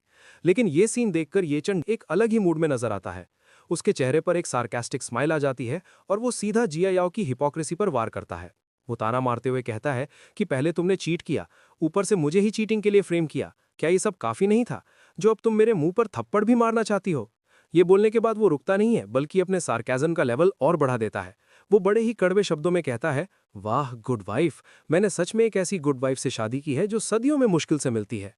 लेकिन ये सीन देखकर येचन एक अलग ही मूड में नजर आता है। उसके चेहरे पर एक सार्कास्टिक स्माइल आ जाती है और वो सीधा जिया याओ की हिपोक्रेसी पर वार करता है। वो ताना मारते हुए कहता है कि पहले तुमने चीट किया, ऊपर से मुझे ही चीटिंग के लिए फ्रेम किया, क्या ये सब काफी नहीं था जो अब तुम मेरे मुंह पर थप्पड़ भी मारना चाहती हो? ये बोलने के बाद वो रुकता नहीं है बल्कि अपने सार्केज़म का लेवल और बढ़ा देता है। वो बड़े ही कड़वे शब्दों में कहता है वाह गुड वाइफ, मैंने सच में एक ऐसी गुड वाइफ से शादी की है जो सदियों में मुश्किल से मिलती है।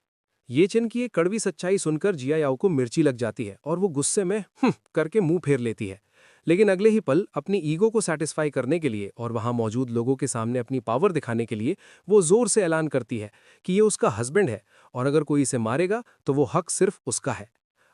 ये चिन की एक कड़वी सच्चाई सुनकर जिया याओ को मिर्ची लग जाती है और वो गुस्से में करके मुंह फेर लेती है। लेकिन अगले ही पल अपनी ईगो को सेटिस्फाई करने के लिए और वहां मौजूद लोगों के सामने अपनी पावर दिखाने के लिए वो जोर से ऐलान करती है कि ये उसका हस्बैंड है और अगर कोई इसे मारेगा तो वो हक सिर्फ उसका है।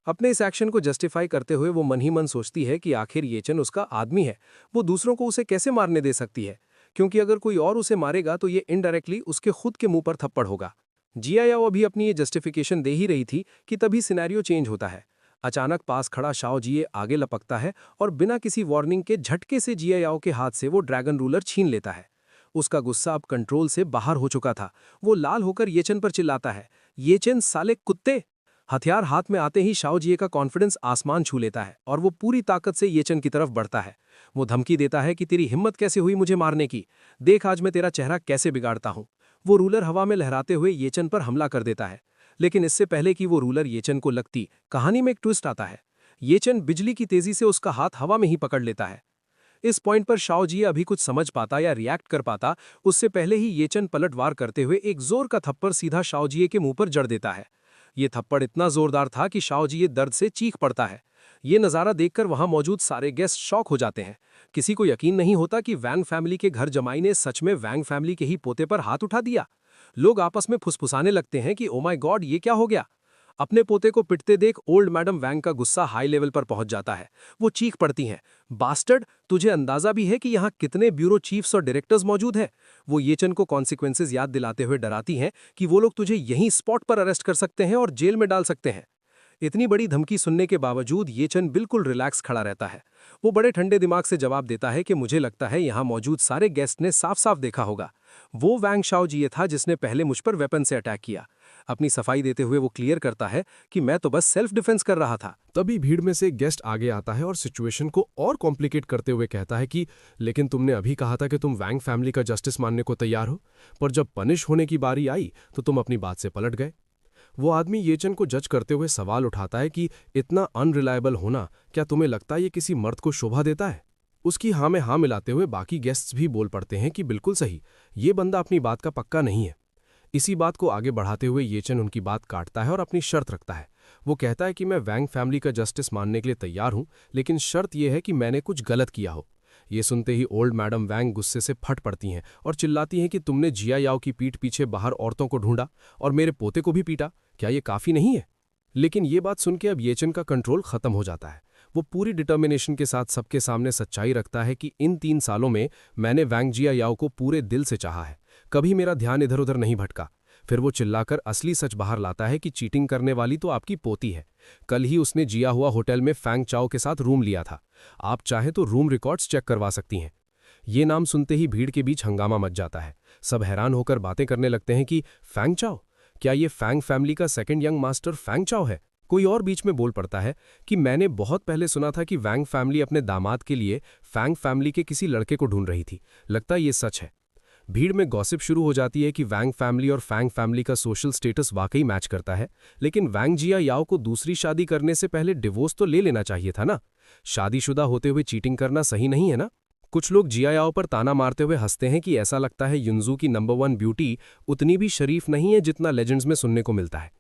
अपने इस एक्शन को जस्टिफाई करते हुए वो मन ही मन सोचती है कि आखिर येचन उसका आदमी है, वो दूसरों को उसे कैसे मारने दे सकती है, क्योंकि अगर कोई और उसे मारेगा तो ये इनडायरेक्टली उसके खुद के मुंह पर थप्पड़ होगा। जिया याओ अभी अपनी ये जस्टिफिकेशन दे ही रही थी कि तभी सिनेरियो चेंज होता है। अचानक पास खड़ा शाओ जिये आगे लपकता है और बिना किसी वार्निंग के झटके से जिया याओ के हाथ से वो ड्रैगन रूलर छीन लेता है। उसका गुस्सा अब कंट्रोल से बाहर हो चुका था। वो लाल होकर येचन पर चिल्लाता है, येचन साले कुत्ते। हथियार हाथ में आते ही शाओ जिये का कॉन्फिडेंस आसमान छू लेता है और वो पूरी ताकत से येचन की तरफ बढ़ता है। वो धमकी देता है कि तेरी हिम्मत कैसे हुई मुझे मारने की, देख आज मैं तेरा चेहरा कैसे बिगाड़ता हूं। वो रूलर हवा में लहराते हुए येचन पर हमला कर देता है। लेकिन इससे पहले कि वो रूलर येचन को लगती, कहानी में एक ट्विस्ट आता है। येचन बिजली की तेजी से उसका हाथ हवा में ही पकड़ लेता है। इस पॉइंट पर शाओ जिये अभी कुछ समझ पाता या रिएक्ट कर पाता, उससे पहले ही येचन पलटवार करते हुए एक जोर का थप्पड़ सीधा शाओ जिये के मुंह पर जड़ देता है। ये थप्पड़ इतना जोरदार था कि शाओ जिये दर्द से चीख पड़ता है। ये नज़ारा देखकर वहां मौजूद सारे गेस्ट शॉक हो जाते हैं। किसी को यकीन नहीं होता कि वैंग फैमिली के घर जमाई ने सच में वैंग फैमिली के ही पोते पर हाथ उठा दिया। लोग आपस में फुसफुसाने लगते हैं कि ओ माय गॉड ये क्या हो गया। अपने पोते को पिटते देख ओल्ड मैडम वैंग का गुस्सा हाई लेवल पर पहुंच जाता है। वो चीख पड़ती हैं, बास्टर्ड, तुझे अंदाजा भी है कि यहाँ कितने ब्यूरो चीफ्स और डायरेक्टर्स मौजूद हैं? वो येचन को कॉन्सिक्वेंसेज याद दिलाते हुए डराती हैं कि वो लोग तुझे यहीं स्पॉट पर अरेस्ट कर सकते हैं और जेल में डाल सकते हैं। इतनी बड़ी धमकी सुनने के बावजूद येचन बिल्कुल रिलैक्स खड़ा रहता है। वो बड़े ठंडे दिमाग से जवाब देता है कि मुझे लगता है यहाँ मौजूद सारे गेस्ट ने साफ साफ देखा होगा। वो वैंग शाओजी था जिसने पहले मुझ पर वेपन से अटैक किया। अपनी सफाई देते हुए वो क्लियर करता है कि मैं तो बस सेल्फ डिफेंस कर रहा था। तभी भीड़ में से एक गेस्ट आगे आता है और सिचुएशन को और कॉम्प्लिकेट करते हुए कहता है कि लेकिन तुमने अभी कहा था कि तुम वैंग फैमिली का जस्टिस मानने को तैयार हो, पर जब पनिश होने की बारी आई तो तुम अपनी बात से पलट गए। वो आदमी येचन को जज करते हुए सवाल उठाता है कि इतना अनरिलायबल होना क्या तुम्हें लगता है ये किसी मर्द को शोभा देता है? उसकी हाँ में हाँ मिलाते हुए बाकी गेस्ट्स भी बोल पड़ते हैं कि बिल्कुल सही, ये बंदा अपनी बात का पक्का नहीं है। इसी बात को आगे बढ़ाते हुए येचन उनकी बात काटता है और अपनी शर्त रखता है। वो कहता है कि मैं वैंग फैमिली का जस्टिस मानने के लिए तैयार हूं, लेकिन शर्त यह है कि मैंने कुछ गलत किया हो। ये सुनते ही ओल्ड मैडम वैंग गुस्से से फट पड़ती हैं और चिल्लाती हैं कि तुमने जिया याओ की पीठ पीछे बाहर औरतों को ढूंढा और मेरे पोते को भी पीटा, क्या ये काफी नहीं है? लेकिन ये बात सुनकर अब येचन का कंट्रोल खत्म हो जाता है। वो पूरी डिटर्मिनेशन के साथ सबके सामने सच्चाई रखता है कि इन 3 सालों में मैंने वैंग जिया याओ को पूरे दिल से चाहा है, कभी मेरा ध्यान इधर उधर नहीं भटका। फिर वो चिल्लाकर असली सच बाहर लाता है कि चीटिंग करने वाली तो आपकी पोती है। कल ही उसने जिया हुआ होटल में फैंग चाओ के साथ रूम लिया था। आप चाहें तो रूम रिकॉर्ड्स चेक करवा सकती हैं। ये नाम सुनते ही भीड़ के बीच हंगामा मच जाता है। सब हैरान होकर बातें करने लगते हैं कि फैंग चाओ, क्या ये फैंग फैमिली का सेकंड यंग मास्टर फैंग चाओ है? कोई और बीच में बोल पड़ता है कि मैंने बहुत पहले सुना था कि वैंग फैमिली अपने दामाद के लिए फैंग फैमिली के किसी लड़के को ढूंढ रही थी। लगता ये सच है। भीड़ में गॉसिप शुरू हो जाती है कि वैंग फैमिली और फैंग फैमिली का सोशल स्टेटस वाकई मैच करता है, लेकिन वैंग जिया याओ को दूसरी शादी करने से पहले डिवोर्स तो ले लेना चाहिए था ना। शादीशुदा होते हुए चीटिंग करना सही नहीं है ना। कुछ लोग जिया याओ पर ताना मारते हुए हंसते हैं कि ऐसा लगता है युनजू की नंबर 1 ब्यूटी उतनी भी शरीफ नहीं है जितना लेजेंड्स में सुनने को मिलता है।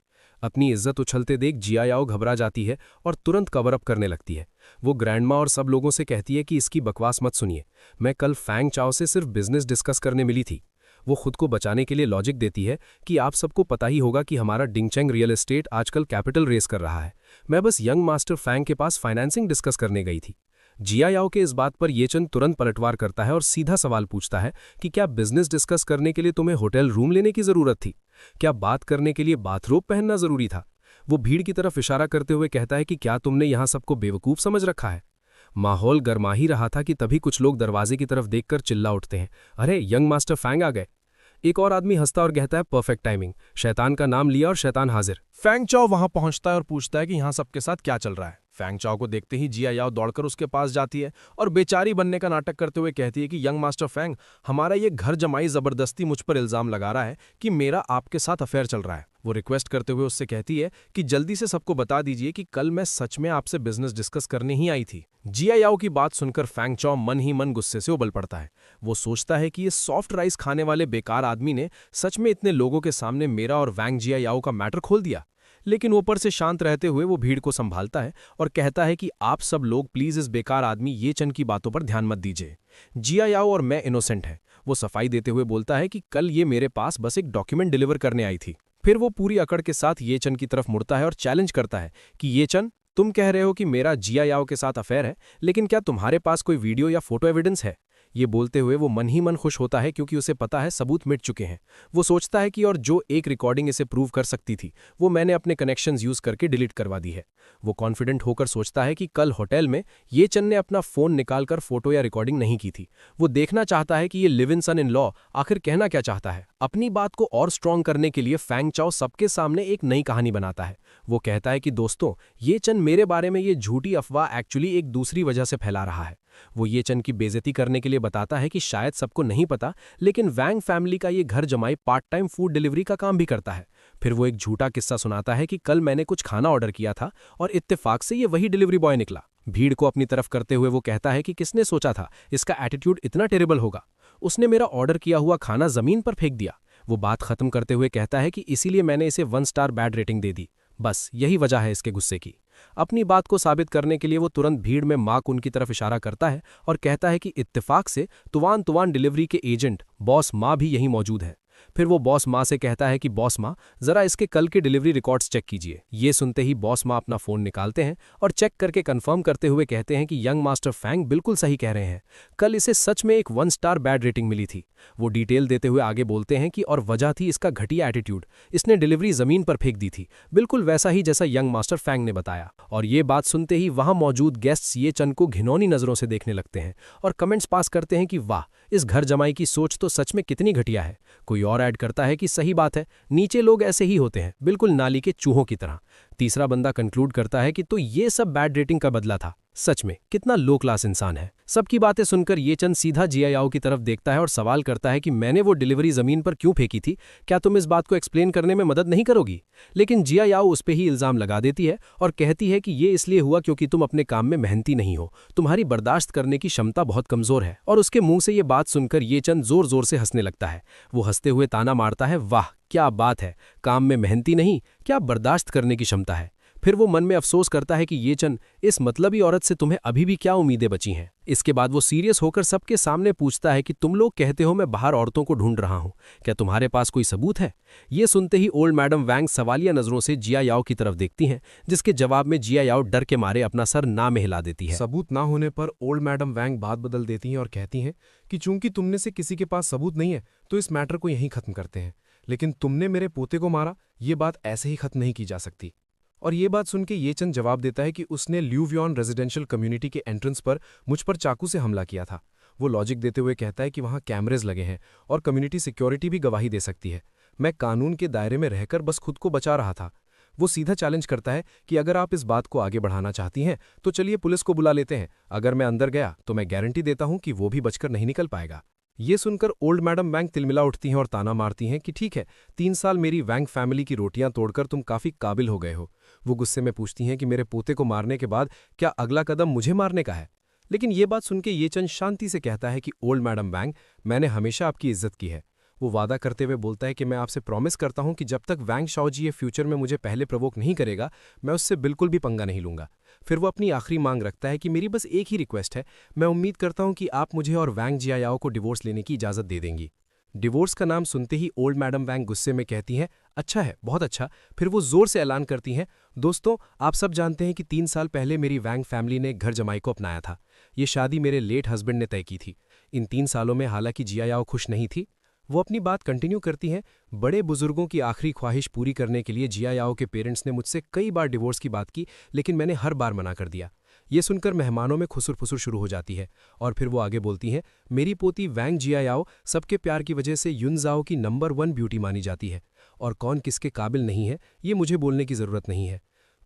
अपनी इज्जत उछलते देख जिया याओ घबरा जाती है और तुरंत कवर अप करने लगती है। वो ग्रैंडमा और सब लोगों से कहती है कि इसकी बकवास मत सुनिए, मैं कल फैंग चाओ से सिर्फ बिजनेस डिस्कस करने मिली थी। वो खुद को बचाने के लिए लॉजिक देती है कि आप सबको पता ही होगा कि हमारा डिंगचेंग रियल एस्टेट आजकल कैपिटल रेस कर रहा है, मैं बस यंग मास्टर फैंग के पास फाइनेंसिंग डिस्कस करने गई थी। जिया याओ के इस बात पर येचन तुरंत पलटवार करता है और सीधा सवाल पूछता है कि क्या बिजनेस डिस्कस करने के लिए तुम्हें होटल रूम लेने की जरूरत थी? क्या बात करने के लिए बाथरोब पहनना जरूरी था? वो भीड़ की तरफ इशारा करते हुए कहता है कि क्या तुमने यहां सबको बेवकूफ समझ रखा है? माहौल गर्मा ही रहा था कि तभी कुछ लोग दरवाजे की तरफ देखकर चिल्ला उठते हैं, अरे यंग मास्टर फैंग आ गए। एक और आदमी हंसता और कहता है, परफेक्ट टाइमिंग, शैतान का नाम लिया और शैतान हाजिर। फैंग चाओ वहां पहुंचता है और पूछता है कि यहां सबके साथ क्या चल रहा है। फैंग चाओ को देखते ही जिया याओ दौड़कर उसके पास जाती है और बेचारी बनने का नाटक करते हुए कहती है कि यंग मास्टर फैंग, हमारा ये घर जमाई जबरदस्ती मुझ पर इल्जाम लगा रहा है कि मेरा आपके साथ अफेयर चल रहा है। वो रिक्वेस्ट करते हुए उससे कहती है कि जल्दी से सबको बता दीजिए कि कल मैं सच में आपसे बिजनेस डिस्कस करने ही आई थी। जिया याओ की बात सुनकर फैंग चाओ मन ही मन गुस्से से उबल पड़ता है। वो सोचता है कि ये सॉफ्ट राइस खाने वाले बेकार आदमी ने सच में इतने लोगों के सामने मेरा और वैंग जिया याओ का मैटर खोल दिया। लेकिन ऊपर से शांत रहते हुए वो भीड़ को संभालता है और कहता है कि आप सब लोग प्लीज इस बेकार आदमी ये चन की बातों पर ध्यान मत दीजिए। जिया याओ और मैं इनोसेंट है। वो सफाई देते हुए बोलता है कि कल ये मेरे पास बस एक डॉक्यूमेंट डिलीवर करने आई थी। फिर वो पूरी अकड़ के साथ ये चन की तरफ मुड़ता है और चैलेंज करता है कि ये चन, तुम कह रहे हो कि मेरा जिया याओ के साथ अफेयर है, लेकिन क्या तुम्हारे पास कोई वीडियो या फोटो एविडेंस है? ये बोलते हुए वो मन ही मन खुश होता है क्योंकि उसे पता है सबूत मिट चुके हैं। वो सोचता है कि और जो एक रिकॉर्डिंग इसे प्रूव कर सकती थी वो मैंने अपने कनेक्शंस यूज करके डिलीट करवा दी है। वो कॉन्फिडेंट होकर सोचता है कि कल होटल में ये चन ने अपना फोन निकालकर फोटो या रिकॉर्डिंग नहीं की थी। वो देखना चाहता है कि ये live in son in law आखिर कहना क्या चाहता है। अपनी बात को और स्ट्रांग करने के लिए फैंग चाओ सबके सामने एक नई कहानी बनाता है। वो कहता है कि दोस्तों, ये चन मेरे बारे में ये झूठी अफवाह एक्चुअली एक दूसरी वजह से फैला रहा है। वो ये चन की बेइज्जती करने के लिए बताता है कि शायद सबको नहीं पता, लेकिन वैंग फैमिली का ये घर जमाई पार्ट टाइम फूड डिलीवरी का काम भी करता है। फिर वो एक झूठा किस्सा सुनाता है कि कल मैंने कुछ खाना ऑर्डर किया था और इत्तेफाक से ये वही डिलीवरी बॉय निकला। भीड़ को अपनी तरफ करते हुए वो कहता है कि किसने सोचा था इसका एटीट्यूड इतना टेरेबल होगा। उसने मेरा ऑर्डर किया हुआ खाना जमीन पर फेंक दिया। वो बात खत्म करते हुए कहता है कि इसीलिए मैंने इसे 1 स्टार बैड रेटिंग दे दी। बस यही वजह है इसके गुस्से की। अपनी बात को साबित करने के लिए वो तुरंत भीड़ में माँ उनकी तरफ इशारा करता है और कहता है कि इत्तेफाक से तुवान तुवान डिलीवरी के एजेंट बॉस माँ भी यहीं मौजूद है। फिर वो बॉस माँ से कहता है कि बॉस माँ, जरा इसके कल के डिलीवरी रिकॉर्ड्स चेक कीजिए। ये सुनते ही बॉस माँ अपना फोन निकालते हैं और चेक करके कंफर्म करते हुए कहते हैं कि यंग मास्टर फैंग बिल्कुल सही कह रहे हैं, कल इसे सच में एक 1 स्टार बैड रेटिंग मिली थी। वो डिटेल देते हुए आगे बोलते हैं कि और वजह थी इसका घटिया एटीट्यूड, इसने डिलीवरी जमीन पर फेंक दी थी, बिल्कुल वैसा ही जैसा यंग मास्टर फैंग ने बताया। और ये बात सुनते ही वहां मौजूद गेस्ट्स ये चन को घिनौनी नजरों से देखने लगते हैं और कमेंट्स पास करते हैं कि वाह, इस घर जमाई की सोच तो सच में कितनी घटिया है। कोई और ऐड करता है कि सही बात है, नीचे लोग ऐसे ही होते हैं, बिल्कुल नाली के चूहों की तरह। तीसरा बंदा कंक्लूड करता है कि तो ये सब बैड रेटिंग का बदला था, सच में कितना लो क्लास इंसान है। सबकी बातें सुनकर ये चंद सीधा जियायाओ की तरफ देखता है और सवाल करता है कि मैंने वो डिलीवरी जमीन पर क्यों फेंकी थी, क्या तुम इस बात को एक्सप्लेन करने में मदद नहीं करोगी। लेकिन जियायाओ उस पे ही इल्जाम लगा देती है और कहती है कि ये इसलिए हुआ क्योंकि तुम अपने काम में मेहनती नहीं हो, तुम्हारी बर्दाश्त करने की क्षमता बहुत कमजोर है। और उसके मुंह से ये बात सुनकर ये चंद जोर जोर से हंसने लगता है। वो हंसते हुए ताना मारता है, वाह क्या बात है, काम में मेहनती नहीं, क्या बर्दाश्त करने की क्षमता है। फिर वो मन में अफसोस करता है कि ये चन, इस मतलबी औरत से तुम्हें अभी भी क्या उम्मीदें बची हैं। इसके बाद वो सीरियस होकर सबके सामने पूछता है कि तुम लोग कहते हो मैं बाहर औरतों को ढूंढ रहा हूं, क्या तुम्हारे पास कोई सबूत है। ये सुनते ही ओल्ड मैडम वैंग सवालिया नजरों से जियायाओ की तरफ देखती हैं, जिसके जवाब में जियायाओ डर के मारे अपना सर ना में हिला देती है। सबूत ना होने पर ओल्ड मैडम वैंग बात बदल देती हैं और कहती हैं कि चूंकि तुमने से किसी के पास सबूत नहीं है तो इस मैटर को यहीं खत्म करते हैं, लेकिन तुमने मेरे पोते को मारा, ये बात ऐसे ही खत्म नहीं की जा सकती। और ये बात सुन के ये चंद जवाब देता है कि उसने ल्यूवियन रेजिडेंशियल कम्युनिटी के एंट्रेंस पर मुझ पर चाकू से हमला किया था। वो लॉजिक देते हुए कहता है कि वहाँ कैमरेज लगे हैं और कम्युनिटी सिक्योरिटी भी गवाही दे सकती है। मैं कानून के दायरे में रहकर बस खुद को बचा रहा था। वो सीधा चैलेंज करता है कि अगर आप इस बात को आगे बढ़ाना चाहती हैं तो चलिए पुलिस को बुला लेते हैं, अगर मैं अंदर गया तो मैं गारंटी देता हूं कि वो भी बचकर नहीं निकल पाएगा। ये सुनकर ओल्ड मैडम वैंग तिलमिला उठती हैं और ताना मारती हैं कि ठीक है, 3 साल मेरी वैंग फैमिली की रोटियां तोड़कर तुम काफी काबिल हो गए हो। वो गुस्से में पूछती हैं कि मेरे पोते को मारने के बाद क्या अगला कदम मुझे मारने का है। लेकिन ये बात सुनकर ये चंद शांति से कहता है कि ओल्ड मैडम वैंग, मैंने हमेशा आपकी इज्जत की है। वो वादा करते हुए बोलता है कि मैं आपसे प्रॉमिस करता हूं कि जब तक वैंग शाओजी ये फ्यूचर में मुझे पहले प्रवोक नहीं करेगा, मैं उससे बिल्कुल भी पंगा नहीं लूंगा। फिर वो अपनी आखिरी मांग रखता है कि मेरी बस एक ही रिक्वेस्ट है, मैं उम्मीद करता हूं कि आप मुझे और वैंग जियायाओ को डिवोर्स लेने की इजाजत दे देंगी। डिवोर्स का नाम सुनते ही ओल्ड मैडम वैंग गुस्से में कहती हैं, अच्छा है, बहुत अच्छा। फिर वो जोर से ऐलान करती हैं, दोस्तों आप सब जानते हैं कि 3 साल पहले मेरी वैंग फैमिली ने घर जमाई को अपनाया था। ये शादी मेरे लेट हस्बैंड ने तय की थी। इन 3 सालों में हालांकि जियायाओ खुश नहीं थी। वो अपनी बात कंटिन्यू करती हैं, बड़े बुजुर्गों की आखिरी ख्वाहिश पूरी करने के लिए जियायाओ के पेरेंट्स ने मुझसे कई बार डिवोर्स की बात की, लेकिन मैंने हर बार मना कर दिया। ये सुनकर मेहमानों में खुसुर फुसुर शुरू हो जाती है और फिर वो आगे बोलती हैं, मेरी पोती वैंग जियायाओ सबके प्यार की वजह से युनजाओ की नंबर 1 ब्यूटी मानी जाती है, और कौन किसके काबिल नहीं है ये मुझे बोलने की ज़रूरत नहीं है।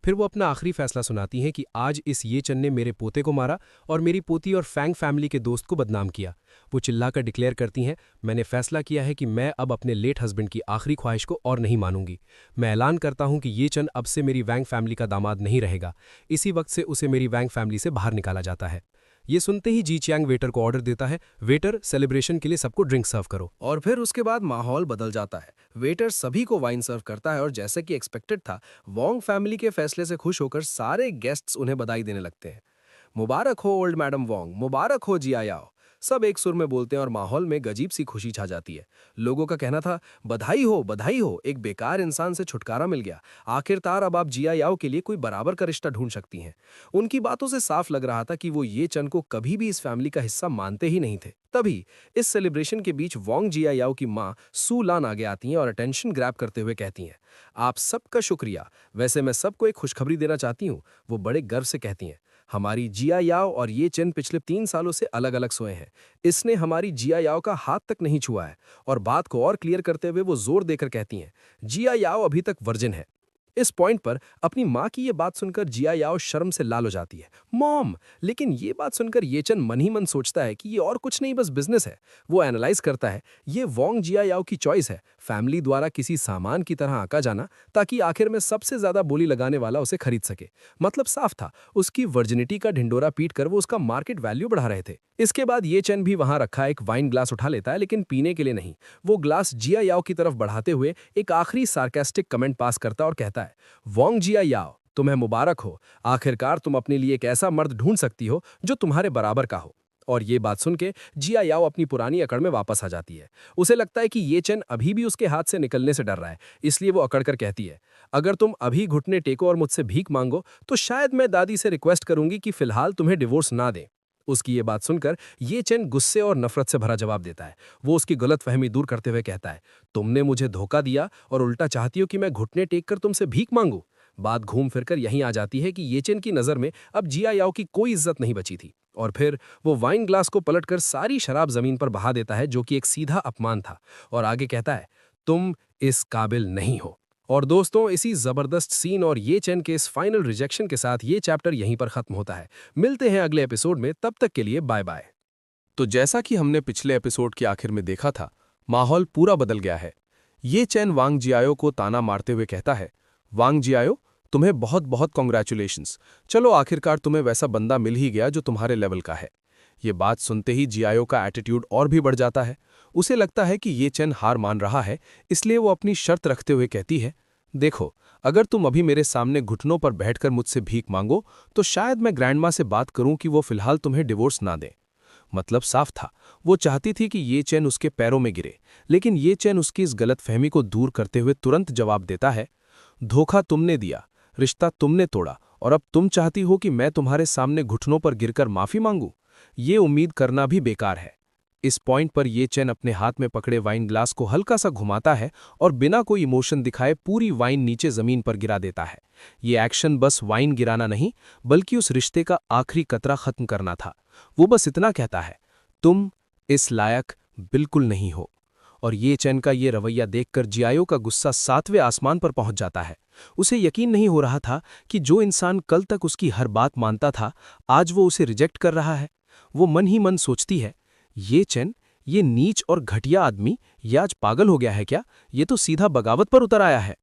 फिर वो अपना आखिरी फैसला सुनाती हैं कि आज इस ये चन ने मेरे पोते को मारा और मेरी पोती और फैंग फैमिली के दोस्त को बदनाम किया। वो चिल्लाकर डिक्लेयर करती हैं, मैंने फैसला किया है कि मैं अब अपने लेट हस्बैंड की आखिरी ख्वाहिश को और नहीं मानूंगी। मैं ऐलान करता हूं कि ये चन अब से मेरी वैंग फैमिली का दामाद नहीं रहेगा। इसी वक्त से उसे मेरी वैंग फैमिली से बाहर निकाला जाता है। ये सुनते ही जी चियांग वेटर को ऑर्डर देता है, वेटर सेलिब्रेशन के लिए सबको ड्रिंक सर्व करो। और फिर उसके बाद माहौल बदल जाता है। वेटर सभी को वाइन सर्व करता है और जैसे कि एक्सपेक्टेड था, वोंग फैमिली के फैसले से खुश होकर सारे गेस्ट्स उन्हें बधाई देने लगते हैं। मुबारक हो ओल्ड मैडम वोंग, मुबारक हो जियायाओ, सब एक सुर में बोलते हैं और माहौल में गजीब सी खुशी छा जाती है। लोगों का कहना था, बधाई हो, एक बेकार इंसान से छुटकारा मिल गया। आखिरकार अब आप जियायाओ के लिए कोई बराबर का रिश्ता ढूंढ सकती हैं। उनकी बातों से साफ लग रहा था कि वो ये चन को कभी भी इस फैमिली का हिस्सा मानते ही नहीं थे। तभी इस सेलिब्रेशन के बीच वोंग जियायाओ की मां सू लान आगे आती हैं और अटेंशन ग्रैब करते हुए कहती हैं, आप सबका शुक्रिया, वैसे मैं सबको एक खुशखबरी देना चाहती हूँ। वो बड़े गर्व से कहती हैं, हमारी जियायाओ और ये चेन पिछले 3 सालों से अलग अलग सोए हैं। इसने हमारी जियायाओ का हाथ तक नहीं छुआ है। और बात को और क्लियर करते हुए वो जोर देकर कहती हैं, जियायाओ अभी तक वर्जिन है। इस पॉइंट पर अपनी माँ की ये बात सुनकर जियायाओ शर्म से लाल हो जाती है, मॉम। लेकिन ये बात सुनकर ये चन मन ही मन सोचता है कि ये और कुछ नहीं, बस बिजनेस है। वो एनालाइज करता है, ये वोंग जियायाओ की चॉइस है, फैमिली द्वारा किसी सामान की तरह आंका जाना, ताकि आखिर में सबसे ज्यादा बोली लगाने वाला उसे खरीद सके। मतलब साफ था, उसकी वर्जिनिटी का ढिंडोरा पीट कर वो उसका मार्केट वैल्यू बढ़ा रहे थे। इसके बाद ये चन भी वहां रखा एक वाइन ग्लास उठा लेता है, लेकिन पीने के लिए नहीं। वो ग्लास जियायाओ की तरफ बढ़ाते हुए एक आखिरी सार्केस्टिक कमेंट पास करता और कहता है, वोंग जियायाओ, तुम्हें मुबारक हो, आखिरकार तुम अपने लिए एक ऐसा मर्द ढूंढ सकती हो जो तुम्हारे बराबर का हो। और ये बात सुन के जिया याओ अपनी पुरानी अकड़ में वापस आ जाती है। उसे लगता है कि ये चेन अभी भी उसके हाथ से निकलने से डर रहा है, इसलिए वो अकड़ कर कहती है, अगर तुम अभी घुटने टेको और मुझसे भीख मांगो तो शायद मैं दादी से रिक्वेस्ट करूंगी कि फिलहाल तुम्हें डिवोर्स ना दें। उसकी ये बात सुनकर ये चेन गुस्से और नफरत से भरा जवाब देता है। वो उसकी गलतफहमी दूर करते हुए कहता है, तुमने मुझे धोखा दिया और उल्टा चाहती हो कि मैं घुटने टेक कर तुमसे भीख मांगू। बात घूम फिरकर यहीं आ जाती है कि ये चेन की नज़र में अब जिया याओ की कोई इज्जत नहीं बची थी, और फिर वो वाइन ग्लास को पलटकर सारी शराब जमीन पर बहा देता है, जो कि एक सीधा अपमान था, और आगे कहता है, तुम इस काबिल नहीं हो। और दोस्तों, इसी जबरदस्त सीन और ये चेन के इस फाइनल रिजेक्शन के साथ ये चैप्टर यहीं पर खत्म होता है। मिलते हैं अगले एपिसोड में, तब तक के लिए बाय बाय। तो जैसा कि हमने पिछले एपिसोड के आखिर में देखा था, माहौल पूरा बदल गया है। ये चैन वांग जियाओ को ताना मारते हुए कहता है, वांग जियाओ, तुम्हें बहुत बहुत कॉन्ग्रेचुलेशंस। चलो, आखिरकार तुम्हें वैसा बंदा मिल ही गया जो तुम्हारे लेवल का है। ये बात सुनते ही जियाओ का एटीट्यूड और भी बढ़ जाता है। उसे लगता है कि ये चैन हार मान रहा है, इसलिए वो अपनी शर्त रखते हुए कहती है, देखो, अगर तुम अभी मेरे सामने घुटनों पर बैठकर मुझसे भीख मांगो तो शायद मैं ग्रैंडमा से बात करूं कि वो फिलहाल तुम्हें डिवोर्स ना दें। मतलब साफ था, वो चाहती थी कि ये चैन उसके पैरों में गिरे, लेकिन ये चैन उसकी इस गलतफहमी को दूर करते हुए तुरंत जवाब देता है, धोखा तुमने दिया, रिश्ता तुमने तोड़ा, और अब तुम चाहती हो कि मैं तुम्हारे सामने घुटनों पर गिरकर माफी मांगूं? ये उम्मीद करना भी बेकार है। इस पॉइंट पर ये चैन अपने हाथ में पकड़े वाइन ग्लास को हल्का सा घुमाता है और बिना कोई इमोशन दिखाए पूरी वाइन नीचे जमीन पर गिरा देता है। ये एक्शन बस वाइन गिराना नहीं, बल्कि उस रिश्ते का आखिरी कतरा खत्म करना था। वो बस इतना कहता है, तुम इस लायक बिल्कुल नहीं हो। और ये चैन का ये रवैया देखकर जियाओ का गुस्सा 7वें आसमान पर पहुंच जाता है। उसे यकीन नहीं हो रहा था कि जो इंसान कल तक उसकी हर बात मानता था, आज वो उसे रिजेक्ट कर रहा है। वो मन ही मन सोचती है, ये चैन, ये नीच और घटिया आदमी, ये आज पागल हो गया है क्या? ये तो सीधा बगावत पर उतर आया है।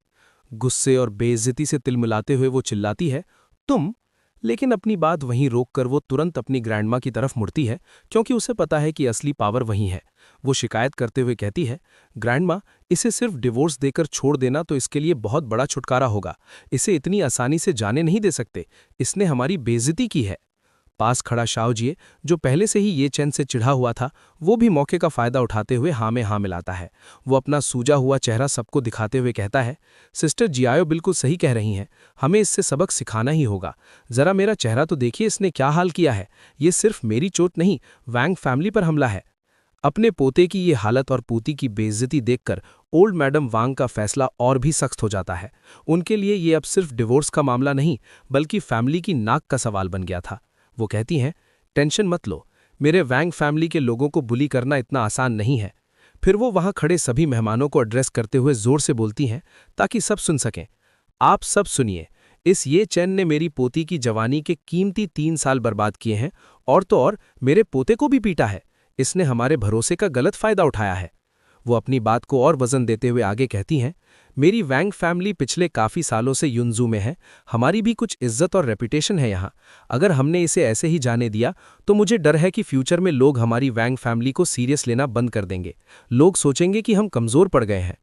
गुस्से और बेइज्जती से तिलमिलाते हुए वो चिल्लाती है, तुम। लेकिन अपनी बात वहीं रोककर वो तुरंत अपनी ग्रैंडमा की तरफ मुड़ती है, क्योंकि उसे पता है कि असली पावर वहीं है। वो शिकायत करते हुए कहती है, ग्रैंडमा, इसे सिर्फ डिवोर्स देकर छोड़ देना तो इसके लिए बहुत बड़ा छुटकारा होगा। इसे इतनी आसानी से जाने नहीं दे सकते, इसने हमारी बेइज्जती की है। पास खड़ा शाओजिए, जो पहले से ही ये चैन से चिढ़ा हुआ था, वो भी मौके का फायदा उठाते हुए हाँ में हाँ मिलाता है। वो अपना सूजा हुआ चेहरा सबको दिखाते हुए कहता है, सिस्टर जियाओ बिल्कुल सही कह रही हैं, हमें इससे सबक सिखाना ही होगा। जरा मेरा चेहरा तो देखिए, इसने क्या हाल किया है। ये सिर्फ मेरी चोट नहीं, वैंग फैमिली पर हमला है। अपने पोते की ये हालत और पूती की बेइज्जती देखकर ओल्ड मैडम वांग का फैसला और भी सख्त हो जाता है। उनके लिए ये अब सिर्फ डिवोर्स का मामला नहीं, बल्कि फैमिली की नाक का सवाल बन गया था। वो कहती हैं, टेंशन मत लो, मेरे वैंग फैमिली के लोगों को बुली करना इतना आसान नहीं है। फिर वो वहां खड़े सभी मेहमानों को एड्रेस करते हुए जोर से बोलती हैं, ताकि सब सुन सकें, आप सब सुनिए, इस ये चैन ने मेरी पोती की जवानी के कीमती 3 साल बर्बाद किए हैं, और तो और मेरे पोते को भी पीटा है। इसने हमारे भरोसे का गलत फायदा उठाया है। वो अपनी बात को और वजन देते हुए आगे कहती हैं, मेरी वैंग फैमिली पिछले काफ़ी सालों से युनजू में है, हमारी भी कुछ इज्जत और रेपुटेशन है यहाँ। अगर हमने इसे ऐसे ही जाने दिया तो मुझे डर है कि फ्यूचर में लोग हमारी वैंग फैमिली को सीरियस लेना बंद कर देंगे। लोग सोचेंगे कि हम कमज़ोर पड़ गए हैं।